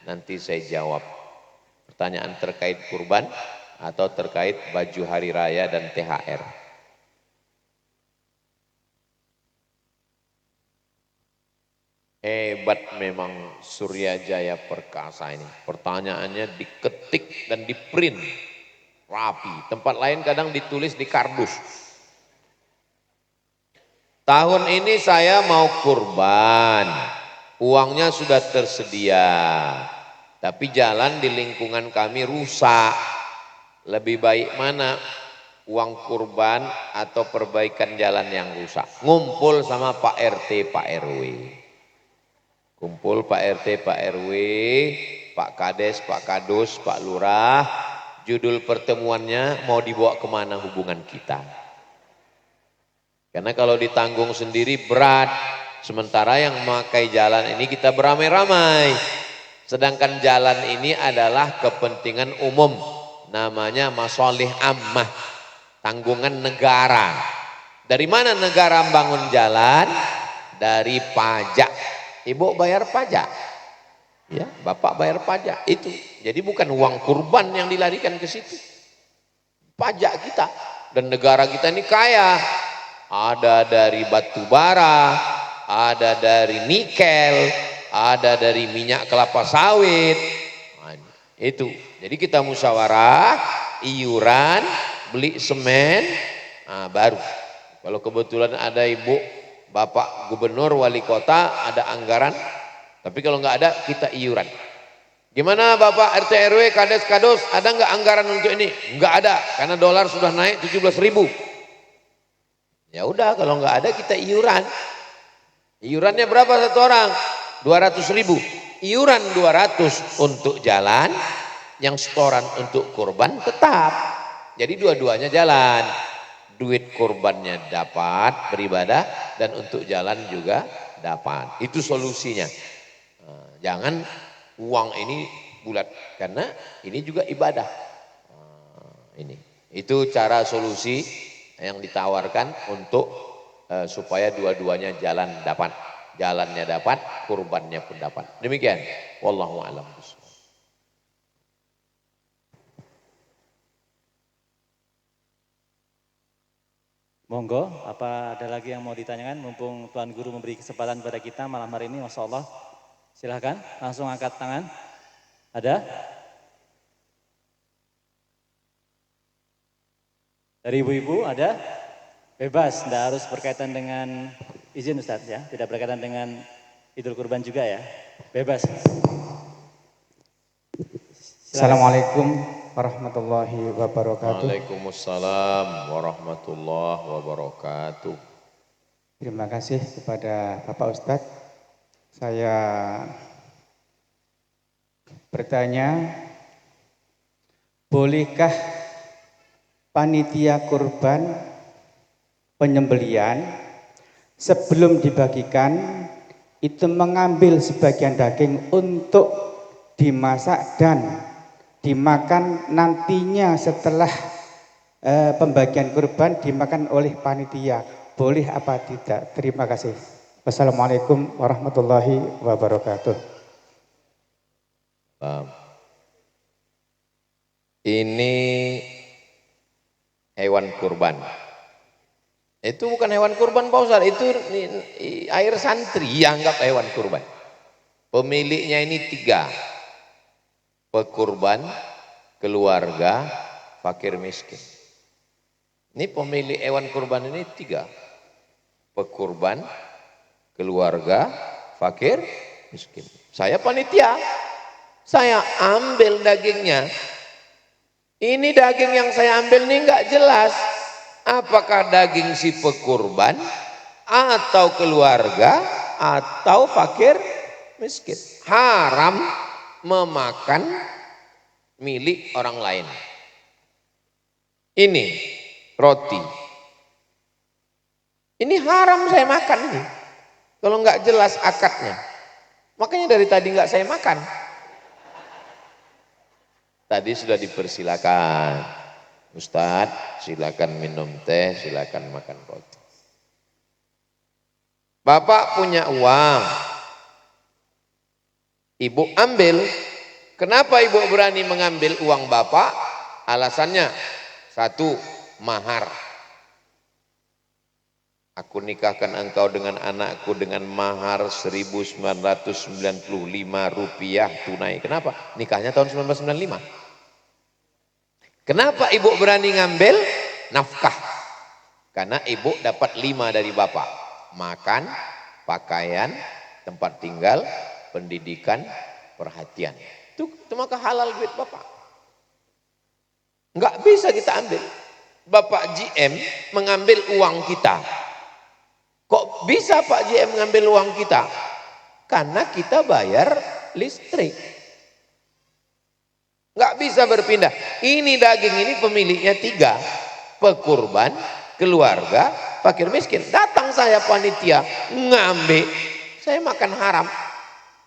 nanti saya jawab. Pertanyaan terkait kurban atau terkait baju hari raya dan THR. Hebat memang Suryajaya Perkasa ini. Pertanyaannya diketik dan di print rapi. Tempat lain kadang ditulis di kardus. Tahun ini saya mau kurban, uangnya sudah tersedia, tapi jalan di lingkungan kami rusak. Lebih baik mana, uang kurban atau perbaikan jalan yang rusak? Ngumpul sama Pak RT, Pak RW. Kumpul Pak RT, Pak RW, Pak Kades, Pak Kadus, Pak Lurah. Judul pertemuannya mau dibawa kemana hubungan kita? Karena kalau ditanggung sendiri berat. Sementara yang memakai jalan ini kita beramai-ramai. Sedangkan jalan ini adalah kepentingan umum. Namanya masolih ammah. Tanggungan negara. Dari mana negara membangun jalan? Dari pajak. Ibu bayar pajak. Ya, bapak bayar pajak itu. Jadi bukan uang kurban yang dilarikan ke situ. Pajak kita. Dan negara kita ini kaya. Ada dari batu bara, ada dari nikel, ada dari minyak kelapa sawit. Nah, itu. Jadi kita musyawarah, iuran, beli semen, nah, baru. Kalau kebetulan ada ibu, bapak gubernur, wali kota, ada anggaran. Tapi kalau nggak ada, kita iuran. Gimana Bapak RT RW, Kades Kadus, ada nggak anggaran untuk ini? Nggak ada, karena dolar sudah naik 17.000. Ya udah, kalau nggak ada kita iuran. Iurannya berapa satu orang? 200.000. Iuran 200 untuk jalan, yang setoran untuk kurban tetap. Jadi dua-duanya jalan. Duit kurbannya dapat beribadah dan untuk jalan juga dapat. Itu solusinya. Jangan uang ini bulat, karena ini juga ibadah. Ini itu cara solusi yang ditawarkan untuk supaya dua-duanya jalan dapat, jalannya dapat, kurbannya pun dapat. Demikian. Wallahu a'lam. Monggo, apa ada lagi yang mau ditanyakan? Mumpung Tuan Guru memberi kesempatan pada kita malam hari ini, Masya Allah. Silahkan, langsung angkat tangan. Ada? Dari ibu-ibu ada? Bebas, tidak harus berkaitan dengan izin Ustadz ya, tidak berkaitan dengan Idul Kurban juga ya. Bebas. Assalamualaikum warahmatullahi wabarakatuh. Waalaikumsalam warahmatullahi wabarakatuh. Terima kasih kepada Bapak Ustadz. Saya bertanya, bolehkah panitia kurban penyembelian sebelum dibagikan itu mengambil sebagian daging untuk dimasak dan dimakan nantinya setelah pembagian kurban dimakan oleh panitia? boleh apa tidak? Terima kasih. Wassalamualaikum warahmatullahi wabarakatuh. Ini hewan kurban. Itu bukan hewan kurban Pak Ustaz, itu air santri yang anggap hewan kurban. Pemiliknya ini 3. Pekurban, keluarga, fakir miskin. Ini pemilik hewan kurban ini 3. Pekurban, keluarga, fakir, miskin. Saya panitia, saya ambil dagingnya. Ini daging yang saya ambil ini enggak jelas. Apakah daging si pekurban, atau keluarga, atau fakir, miskin. Haram memakan milik orang lain. Ini roti. Ini haram saya makan ini. Kalau enggak jelas akadnya. Makanya dari tadi enggak saya makan. Tadi sudah dipersilakan. Ustadz, silakan minum teh, silakan makan roti. Bapak punya uang. Ibu ambil. Kenapa ibu berani mengambil uang bapak? Alasannya, 1, mahar. Aku nikahkan engkau dengan anakku dengan mahar 1.995 rupiah tunai. Kenapa? Nikahnya tahun 1995. Kenapa ibu berani ngambil? Nafkah. Karena ibu dapat 5 dari bapak. Makan, pakaian, tempat tinggal, pendidikan, perhatian. Itu maka halal duit bapak. Enggak bisa kita ambil. Bapak GM mengambil uang kita. Kok bisa Pak GM mengambil uang kita? Karena kita bayar listrik. Enggak bisa berpindah. Ini daging ini pemiliknya 3. Pekurban, keluarga, fakir miskin. Datang saya panitia, ngambil. Saya makan haram.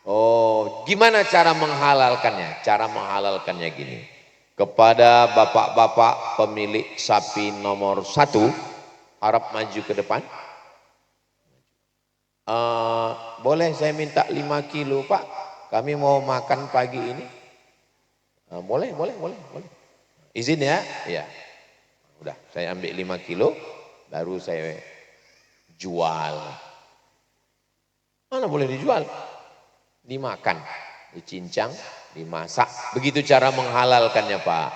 Oh, gimana cara menghalalkannya? Cara menghalalkannya gini. Kepada bapak-bapak pemilik sapi nomor 1, harap maju ke depan. Boleh saya minta 5 kilo Pak, kami mau makan pagi ini. Boleh. Izin ya? Ya. Udah, saya ambil 5 kilo, baru saya jual. Mana boleh dijual? Dimakan, dicincang, dimasak. Begitu cara menghalalkannya Pak.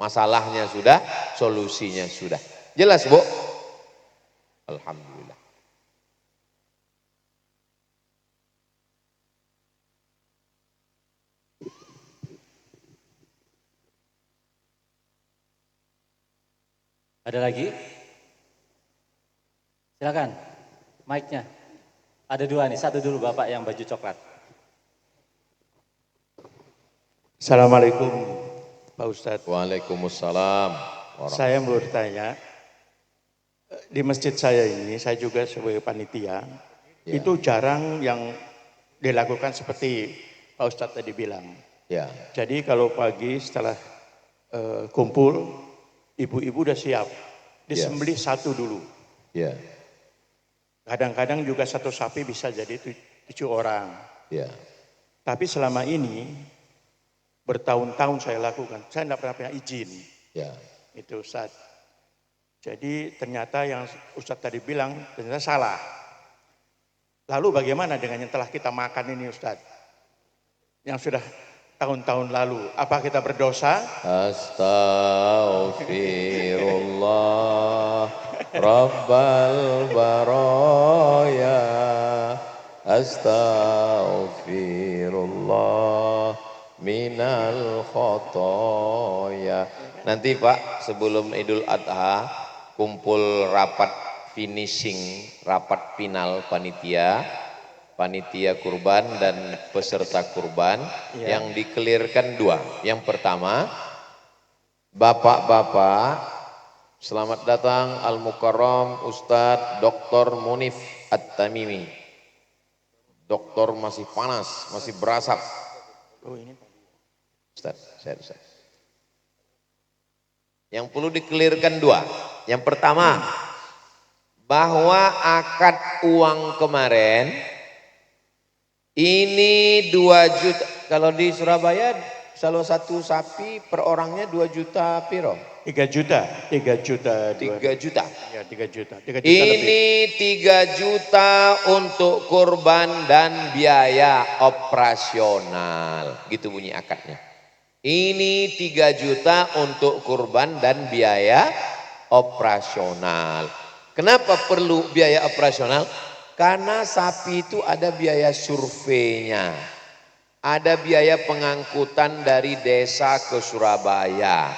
Masalahnya sudah, solusinya sudah. Jelas Bu? Alhamdulillah. Ada lagi? Silakan, mic-nya. Ada 2 nih, 1 dulu Bapak yang baju coklat. Assalamualaikum Pak Ustadz. Waalaikumsalam. Saya mau bertanya, di masjid saya ini, saya juga sebagai panitia, itu jarang yang dilakukan seperti Pak Ustadz tadi bilang. Ya. Jadi kalau pagi setelah kumpul, ibu-ibu udah siap, disembelih 1 dulu. Ya. Kadang-kadang juga 1 sapi bisa jadi 7 orang. Ya. Tapi selama ini, bertahun-tahun saya lakukan, saya tidak pernah punya izin. Ya. Itu Ustadz. Jadi ternyata yang Ustadz tadi bilang ternyata salah. Lalu bagaimana dengan yang telah kita makan ini Ustadz? Yang sudah tahun-tahun lalu. Apa kita berdosa? Astaghfirullah Rabbal baraya. Astaghfirullah minal khotoya. Nanti Pak, sebelum Idul Adha, kumpul rapat finishing, rapat final panitia kurban dan peserta kurban. Yang dikelirkan 2. Yang pertama, bapak-bapak, selamat datang Al-Mukarram Ustadz Dr. Munif At-Tamimi. Doktor masih panas, masih berasap. Oh ini Ustaz. Yang perlu dikelirkan 2. Yang pertama, bahwa akad uang kemarin ini 2 juta. Kalau di Surabaya salah satu sapi per orangnya 2 juta piro? 3 juta. 3 juta. Ya, 3 juta. 3 juta Ini lebih. 3 juta untuk kurban dan biaya operasional. Gitu bunyi akadnya. Ini 3 juta untuk kurban dan biaya operasional. Kenapa perlu biaya operasional? Karena sapi itu ada biaya surveinya, ada biaya pengangkutan dari desa ke Surabaya.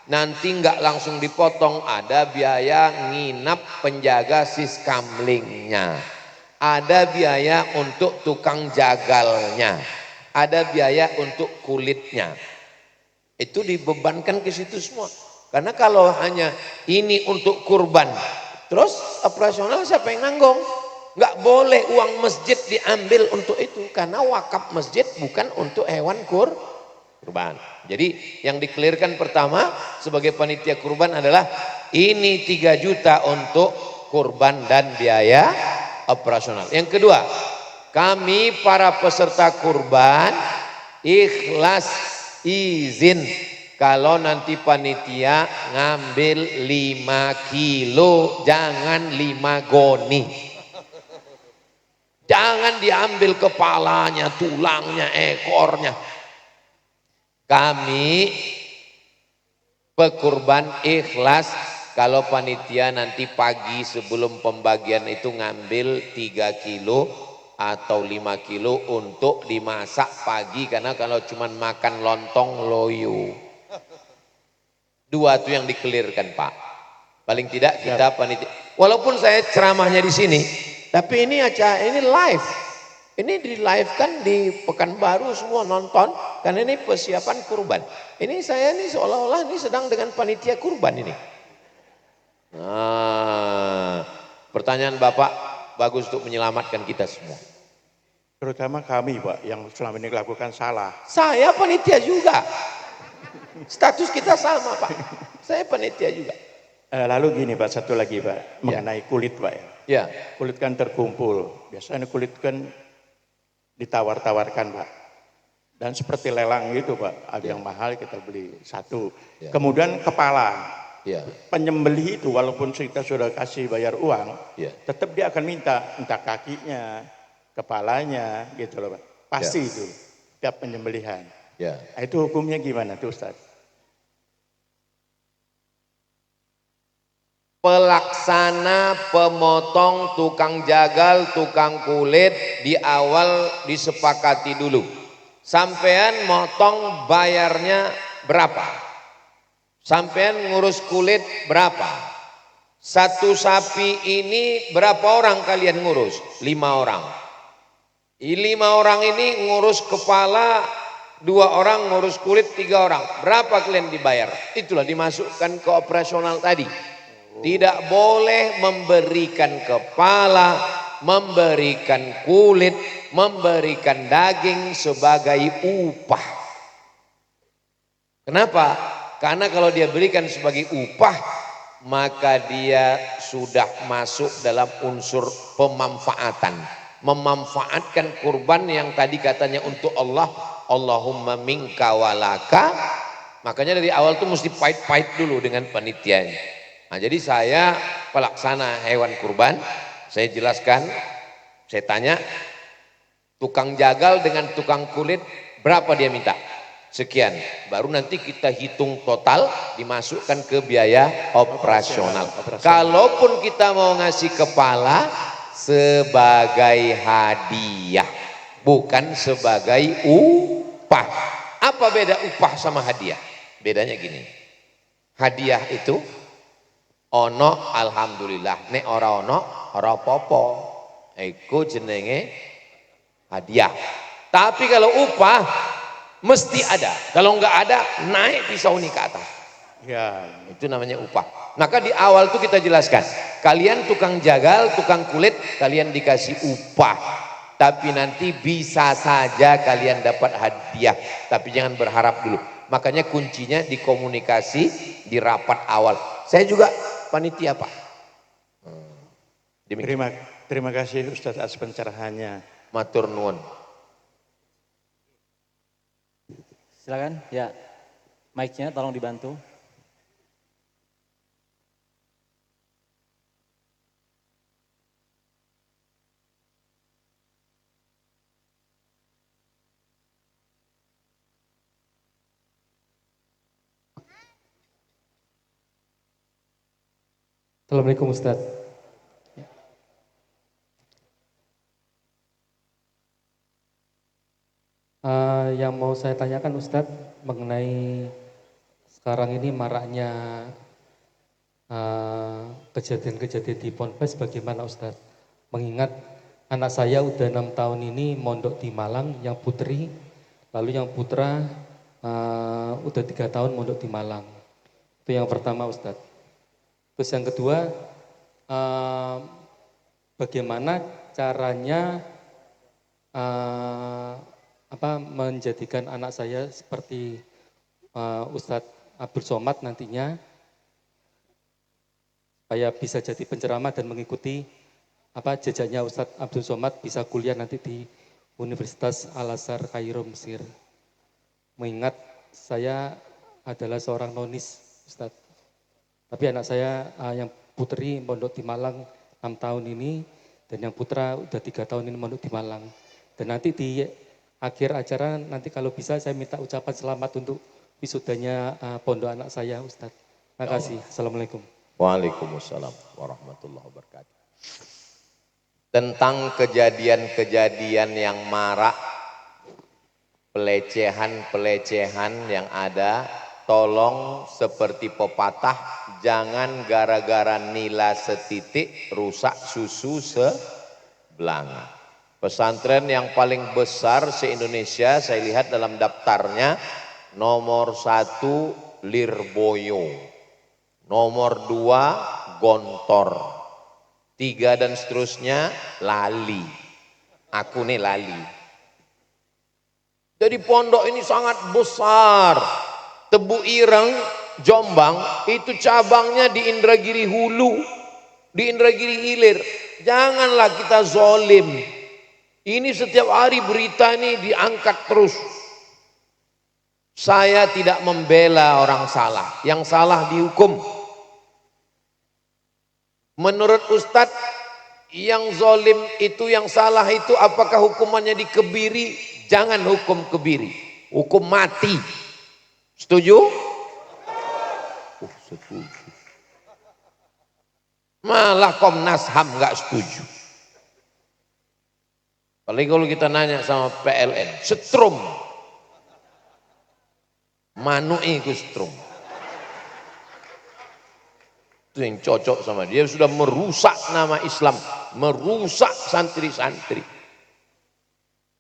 Nanti nggak langsung dipotong, ada biaya nginap penjaga siskamlingnya, ada biaya untuk tukang jagalnya, ada biaya untuk kulitnya. Itu dibebankan ke situ semua. Karena kalau hanya ini untuk kurban, terus operasional siapa yang nanggung? Nggak boleh uang masjid diambil untuk itu, karena wakaf masjid bukan untuk hewan kurban. Jadi yang dikelirkan pertama sebagai panitia kurban adalah ini 3 juta untuk kurban dan biaya operasional. Yang kedua, kami para peserta kurban ikhlas izin kalau nanti panitia ngambil 5 kilo, jangan 5 goni. Jangan diambil kepalanya, tulangnya, ekornya. Kami pekurban ikhlas kalau panitia nanti pagi sebelum pembagian itu ngambil 3 kilo atau 5 kilo untuk dimasak pagi, karena kalau cuma makan lontong loyo. 2 itu yang dikelirkan Pak. Paling tidak kita panitia. Walaupun saya ceramahnya di sini, tapi ini live. Ini di live kan di Pekanbaru, semua nonton, karena ini persiapan kurban. Ini saya ini seolah-olah ini sedang dengan panitia kurban ini. Nah, pertanyaan Bapak bagus untuk menyelamatkan kita semua. Terutama kami Pak yang selama ini lakukan salah. Saya panitia juga. Status kita sama Pak. Saya panitia juga. Lalu gini Pak, satu lagi Pak, mengenai kulit Pak ya. Ya. Kulit kan terkumpul, biasanya kulit kan ditawar-tawarkan Pak. Dan seperti lelang gitu Pak, ada yang mahal kita beli 1. Kemudian kepala, penyembelih itu walaupun kita sudah kasih bayar uang, tetap dia akan minta entah kakinya, kepalanya gitu loh Pak. Pasti itu, tiap penyembelihan. Nah, itu hukumnya gimana tuh Ustaz? Pelaksana, pemotong, tukang jagal, tukang kulit di awal disepakati dulu. Sampean motong bayarnya berapa? Sampean ngurus kulit berapa? 1 sapi ini berapa orang kalian ngurus? 5 orang. 5 orang ini ngurus kepala, 2 orang ngurus kulit, 3 orang. Berapa kalian dibayar? Itulah dimasukkan ke operasional tadi. Tidak boleh memberikan kepala, memberikan kulit, memberikan daging sebagai upah. Kenapa? Karena kalau dia berikan sebagai upah, maka dia sudah masuk dalam unsur pemanfaatan. Memanfaatkan kurban yang tadi katanya untuk Allah, Allahumma minka walaka. Makanya dari awal tuh mesti pahit-pahit dulu dengan panitianya. Nah, jadi saya pelaksana hewan kurban, saya jelaskan, saya tanya, tukang jagal dengan tukang kulit berapa dia minta? Sekian, baru nanti kita hitung total, dimasukkan ke biaya operasional. Kalaupun kita mau ngasih kepala sebagai hadiah, bukan sebagai upah. Apa beda upah sama hadiah? Bedanya gini, hadiah itu ono alhamdulillah, nek ora ono ora apa-apa. Iku jenenge hadiah. Tapi kalau upah mesti ada. Kalau enggak ada, naik pisau ini ke atas. Ya, itu namanya upah. Maka di awal tuh kita jelaskan, kalian tukang jagal, tukang kulit, kalian dikasih upah. Tapi nanti bisa saja kalian dapat hadiah, tapi jangan berharap dulu. Makanya kuncinya di komunikasi, di rapat awal. Saya juga panitia Pak. Demikian. Terima kasih Ustadz atas pencerahannya. Matur nuwun. Silakan, ya. Mic-nya tolong dibantu. Assalamualaikum Ustaz. Yang mau saya tanyakan Ustadz mengenai sekarang ini maraknya kejadian-kejadian di Ponpes bagaimana Ustadz? Mengingat anak saya udah 6 tahun ini mondok di Malang yang putri, lalu yang putra udah 3 tahun mondok di Malang. Itu yang pertama Ustadz. Terus yang kedua, bagaimana caranya menjadikan anak saya seperti Ustadz Abdul Somad nantinya supaya bisa jadi penceramah dan mengikuti jejaknya Ustadz Abdul Somad, bisa kuliah nanti di Universitas Al-Azhar Kairo Mesir. Mengingat saya adalah seorang nonis Ustadz, tapi anak saya yang putri mondok di Malang 6 tahun ini dan yang putra udah 3 tahun ini mondok di Malang. Dan nanti di akhir acara nanti kalau bisa saya minta ucapan selamat untuk wisudanya pondok anak saya Ustadz. Terima kasih. Assalamualaikum. Waalaikumsalam warahmatullahi wabarakatuh. Tentang kejadian-kejadian yang marak, pelecehan-pelecehan yang ada, tolong seperti pepatah, jangan gara-gara nila setitik rusak susu sebelanga. Pesantren yang paling besar se-Indonesia saya lihat dalam daftarnya nomor 1 Lirboyo, nomor 2 Gontor, 3 dan seterusnya lali. Aku nih lali. Jadi pondok ini sangat besar. Tebu Ireng, Jombang itu cabangnya di Indragiri Hulu, di Indragiri Hilir. Janganlah kita zolim. Ini setiap hari berita ini diangkat terus. Saya tidak membela orang salah, yang salah dihukum. Menurut Ustadz, yang zolim itu, yang salah itu, apakah hukumannya dikebiri? Jangan hukum kebiri, hukum mati. Setuju? Setuju. Malah Komnas HAM nggak setuju. Apalagi kalau kita nanya sama PLN, setrum. Manui ku setrum. Itu yang cocok sama dia, sudah merusak nama Islam, merusak santri-santri.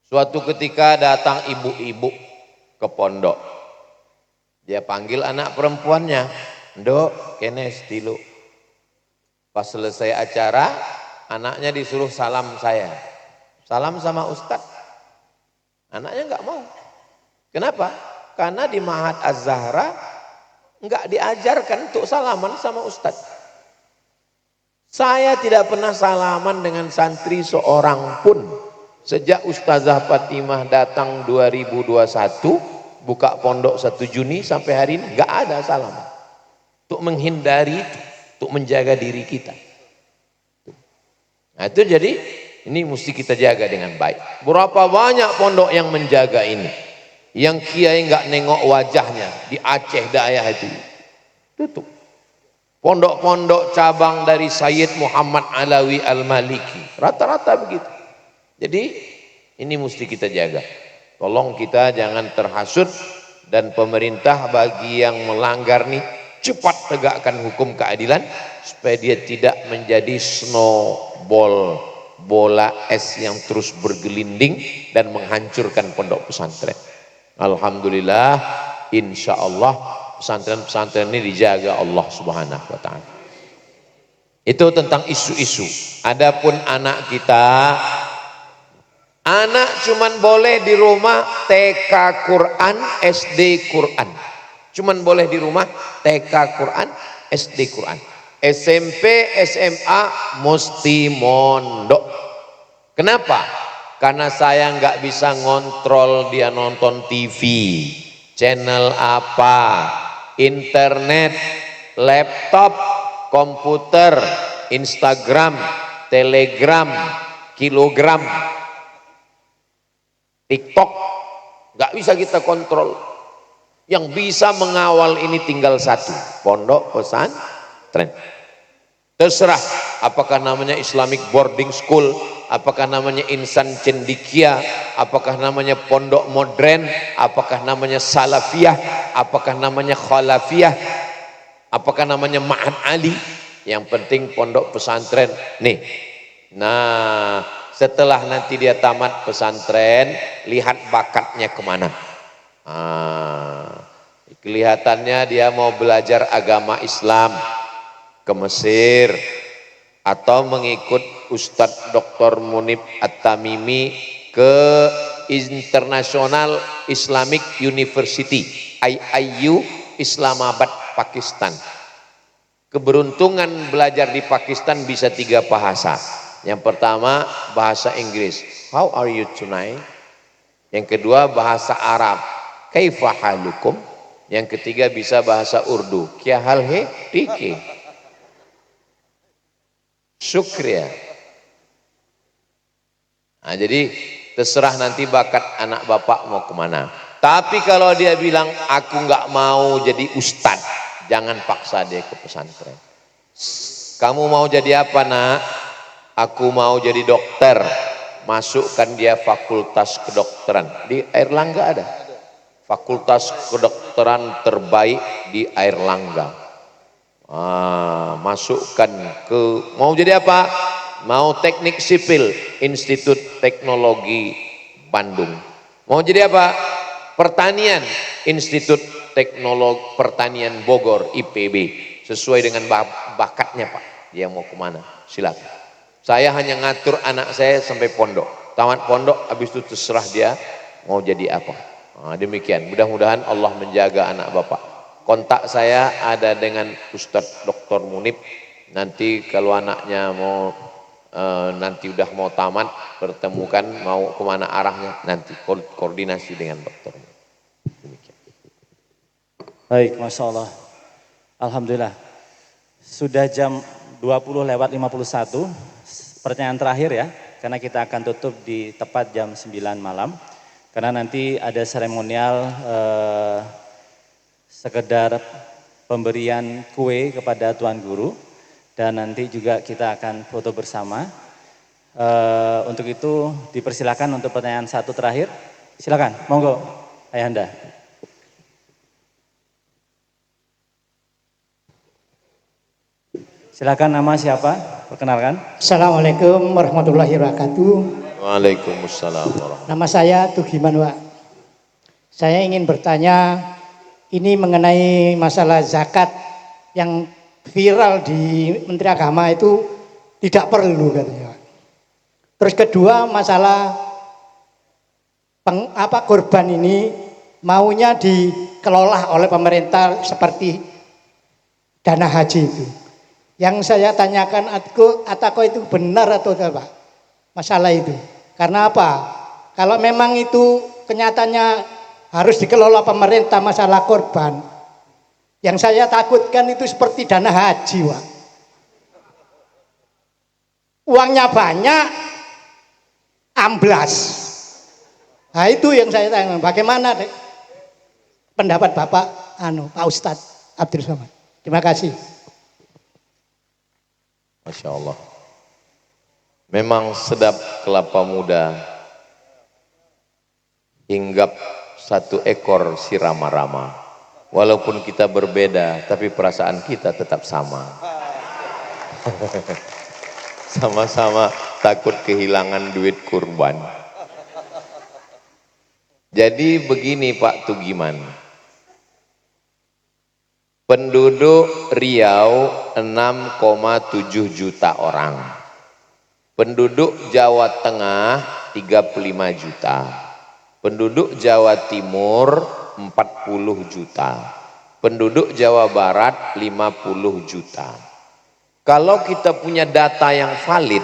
Suatu ketika datang ibu-ibu ke pondok. Dia panggil anak perempuannya, "Ndok, kene stilu." Pas selesai acara, anaknya disuruh salam saya. Salam sama Ustadz. Anaknya enggak mau. Kenapa? Karena di Ma'had Az-Zahra enggak diajarkan untuk salaman sama Ustadz. Saya tidak pernah salaman dengan santri seorang pun. Sejak Ustazah Fatimah datang 2021, buka pondok 1 Juni sampai hari ini enggak ada salaman. Untuk menghindari itu, untuk menjaga diri kita. Nah itu jadi ini mesti kita jaga dengan baik. Berapa banyak pondok yang menjaga ini. Yang kiai enggak nengok wajahnya di Aceh daerah itu. Tutup. Pondok-pondok cabang dari Sayyid Muhammad Alawi Al-Maliki. Rata-rata begitu. Jadi ini mesti kita jaga. Tolong kita jangan terhasut, dan pemerintah bagi yang melanggar nih cepat tegakkan hukum keadilan supaya dia tidak menjadi snowball, bola es yang terus bergelinding dan menghancurkan pondok pesantren. Alhamdulillah, insya Allah pesantren-pesantren ini dijaga Allah Subhanahu wa ta'ala. Itu tentang isu-isu. Adapun anak kita, anak cuman boleh di rumah TK Quran, SD Quran. Cuman boleh di rumah TK Quran, SD Quran. SMP, SMA mesti mondok. Kenapa? Karena saya nggak bisa ngontrol dia nonton TV, channel apa, internet, laptop, komputer, Instagram, Telegram, kilogram, TikTok, nggak bisa kita kontrol. Yang bisa mengawal ini tinggal satu, pondok pesantren. Terserah apakah namanya Islamic Boarding School, apakah namanya Insan Cendikia, apakah namanya pondok modern, apakah namanya Salafiyah, apakah namanya Khalafiyah, apakah namanya Ma'had Ali. Yang penting pondok pesantren. Nih, nah setelah nanti dia tamat pesantren, lihat bakatnya kemana. Kelihatannya dia mau belajar agama Islam ke Mesir, atau mengikut Ustadz Dr. Munib At-Tamimi ke International Islamic University IIU Islamabad, Pakistan. Keberuntungan belajar di Pakistan bisa 3 bahasa. Yang pertama bahasa Inggris, how are you tonight? Yang kedua bahasa Arab, kaifa halukum? Yang ketiga bisa bahasa Urdu, kya hal hai dike. Syukriya. Nah, jadi terserah nanti bakat anak bapak mau kemana. Tapi kalau dia bilang aku nggak mau jadi ustadz, jangan paksa dia ke pesantren. Kamu mau jadi apa nak? Aku mau jadi dokter. Masukkan dia fakultas kedokteran. Di Airlangga ada fakultas kedokteran terbaik di Airlangga. Masukkan ke, mau jadi apa? Mau teknik sipil, Institut Teknologi Bandung. Mau jadi apa? Pertanian, Institut Teknologi Pertanian Bogor, IPB. Sesuai dengan bakatnya Pak, dia mau kemana, silakan. Saya hanya ngatur anak saya sampai pondok. Tamat pondok, habis itu terserah dia mau jadi apa. Demikian, mudah-mudahan Allah menjaga anak bapak. Kontak saya ada dengan Ustadz Dr. Munib. Nanti kalau anaknya mau nanti udah mau tamat, pertemukan mau kemana arahnya, nanti koordinasi dengan dokter. Demikian. Baik, Masya Allah. Alhamdulillah. Sudah jam 20:51. Pertanyaan terakhir ya, karena kita akan tutup di tepat jam 9 malam. Karena nanti ada seremonial sekedar pemberian kue kepada Tuan Guru, dan nanti juga kita akan foto bersama. Untuk itu dipersilakan untuk pertanyaan satu terakhir. Silakan, monggo Ayahanda. Silakan, nama siapa? Perkenalkan. Assalamualaikum warahmatullahi wabarakatuh. Waalaikumsalam warahmatullahi. Nama saya Tugiman, Pak. Saya ingin bertanya, ini mengenai masalah zakat yang viral di Menteri Agama itu tidak perlu katanya. Terus kedua, masalah korban ini maunya dikelola oleh pemerintah seperti dana haji itu. Yang saya tanyakan, atako itu benar atau tidak Pak? Masalah itu. Karena apa? Kalau memang itu kenyataannya harus dikelola pemerintah masalah korban, yang saya takutkan itu seperti dana haji, Pak. Uangnya banyak, amblas. Nah itu yang saya tanya, bagaimana pendapat Bapak Pak Ustadz Abdul Somad? Terima kasih. Masya Allah. Memang sedap kelapa muda hinggap 1 ekor si rama-rama. Walaupun kita berbeda, tapi perasaan kita tetap sama. Sama-sama takut kehilangan duit kurban. Jadi begini Pak Tugiman. Penduduk Riau 6,7 juta orang. Penduduk Jawa Tengah 35 juta. Penduduk Jawa Timur 40 juta. Penduduk Jawa Barat 50 juta. Kalau kita punya data yang valid,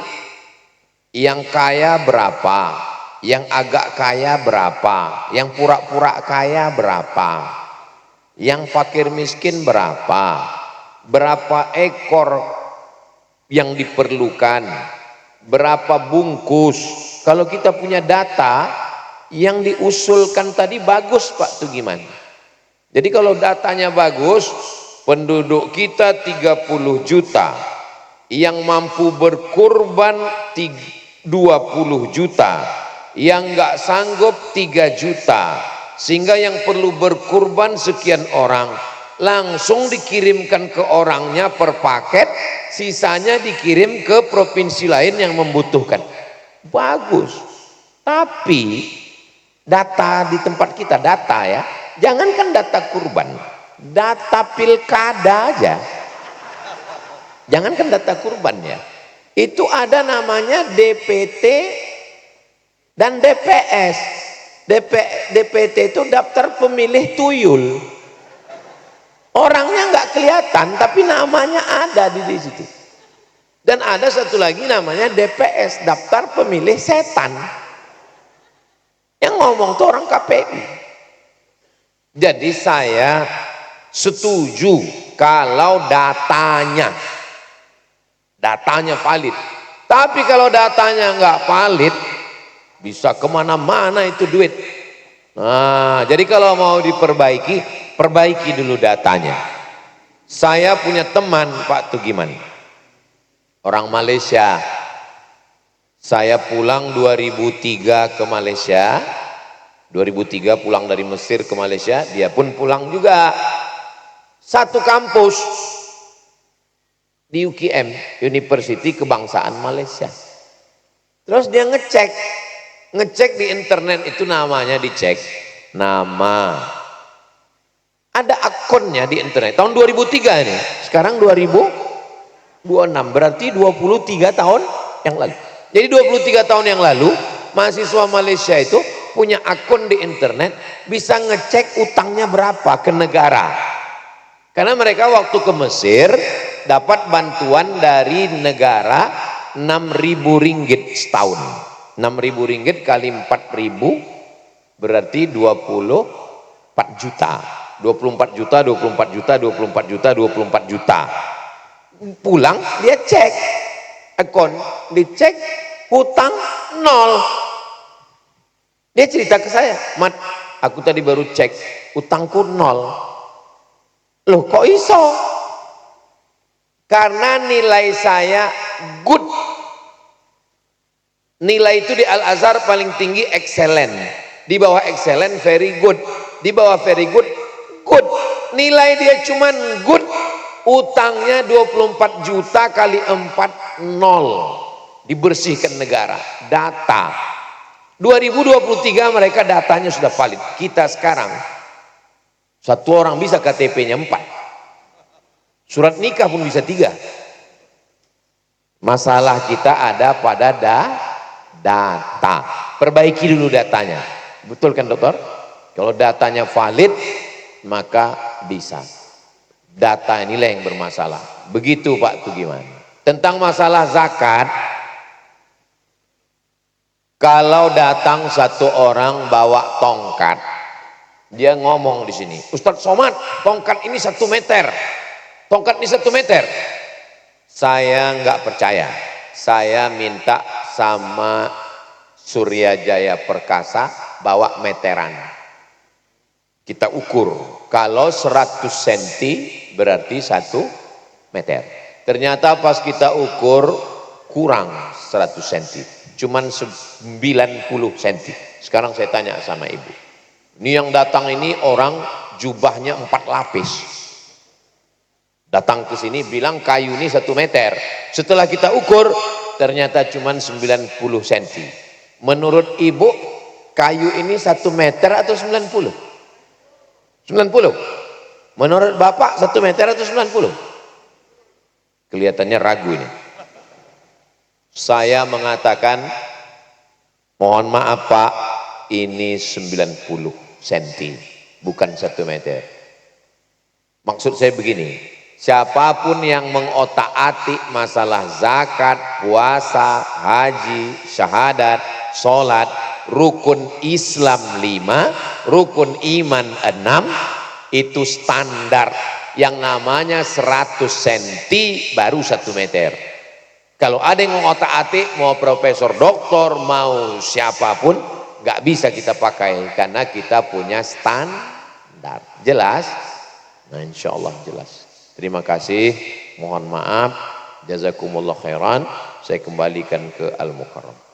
yang kaya berapa, yang agak kaya berapa, yang pura-pura kaya berapa, yang fakir miskin berapa, berapa ekor yang diperlukan, berapa bungkus. Kalau kita punya data yang diusulkan tadi bagus Pak Tugiman. Jadi kalau datanya bagus, penduduk kita 30 juta, yang mampu berkurban 20 juta, yang nggak sanggup 3 juta, sehingga yang perlu berkurban sekian orang, langsung dikirimkan ke orangnya per paket, sisanya dikirim ke provinsi lain yang membutuhkan. Bagus. Tapi data di tempat kita, data ya, jangankan data kurban, data pilkada aja, jangankan data kurban ya, itu ada namanya DPT dan DPS. DPT itu daftar pemilih tuyul, orangnya nggak kelihatan tapi namanya ada di situ. Dan ada satu lagi namanya DPS, daftar pemilih setan, yang ngomong tuh orang KPU. Jadi saya setuju kalau datanya valid. Tapi kalau datanya nggak valid, bisa kemana-mana itu duit. Nah, jadi kalau mau diperbaiki, perbaiki dulu datanya. Saya punya teman Pak Tugiman, orang Malaysia. Saya pulang 2003 ke Malaysia, 2003 pulang dari Mesir ke Malaysia, dia pun pulang juga. Satu kampus di UKM, University Kebangsaan Malaysia. Terus dia ngecek di internet, itu namanya dicek nama. Ada akunnya di internet, tahun 2003 ini, sekarang 2026, berarti 23 tahun yang lalu. Jadi 23 tahun yang lalu, mahasiswa Malaysia itu punya akun di internet, bisa ngecek utangnya berapa ke negara. Karena mereka waktu ke Mesir, dapat bantuan dari negara 6.000 ringgit setahun. 6.000 ringgit kali 4.000, berarti 24 juta. 24 juta, 24 juta, 24 juta, 24 juta. Pulang, dia cek akun, dicek hutang 0. Dia cerita ke saya, Mat, aku tadi baru cek hutangku 0. Loh kok iso? Karena nilai saya good. Nilai itu di Al-Azhar paling tinggi excellent, di bawah excellent very good, di bawah very good good. Nilai dia cuman good, utangnya 24 juta kali 4, 0, dibersihkan negara. Data 2023 mereka datanya sudah valid. Kita sekarang satu orang bisa KTP-nya 4, surat nikah pun bisa 3. Masalah kita ada pada data. Perbaiki dulu datanya, betul kan dokter? Kalau datanya valid maka bisa. Data inilah yang bermasalah. Begitu Pak Tugiman. Tentang masalah zakat, kalau datang satu orang bawa tongkat, dia ngomong di sini, Ustadz Somad, tongkat ini 1 meter, tongkat ini 1 meter. Saya nggak percaya. Saya minta sama Surya Jaya Perkasa bawa meteran. Kita ukur, kalau 100 cm berarti 1 meter. Ternyata pas kita ukur kurang 100 cm, cuman 90 cm. Sekarang saya tanya sama ibu, ini yang datang ini orang jubahnya 4 lapis. Datang ke sini bilang kayu ini 1 meter. Setelah kita ukur ternyata cuman 90 cm. Menurut ibu kayu ini 1 meter atau 90? 90. Menurut bapak 1 meter atau 90? Kelihatannya ragu ini. Saya mengatakan, mohon maaf Pak, ini 90 cm, bukan 1 meter. Maksud saya begini, Siapapun yang mengotak-atik masalah zakat, puasa, haji, syahadat, sholat, rukun Islam 5, rukun iman 6, itu standar. Yang namanya 100 cm baru 1 meter. Kalau ada yang mengotak-atik, mau profesor, doktor, mau siapapun, nggak bisa kita pakai karena kita punya standar. Jelas? Nah, insya Allah jelas. Terima kasih, mohon maaf, jazakumullah khairan, saya kembalikan ke Al-Mukarram.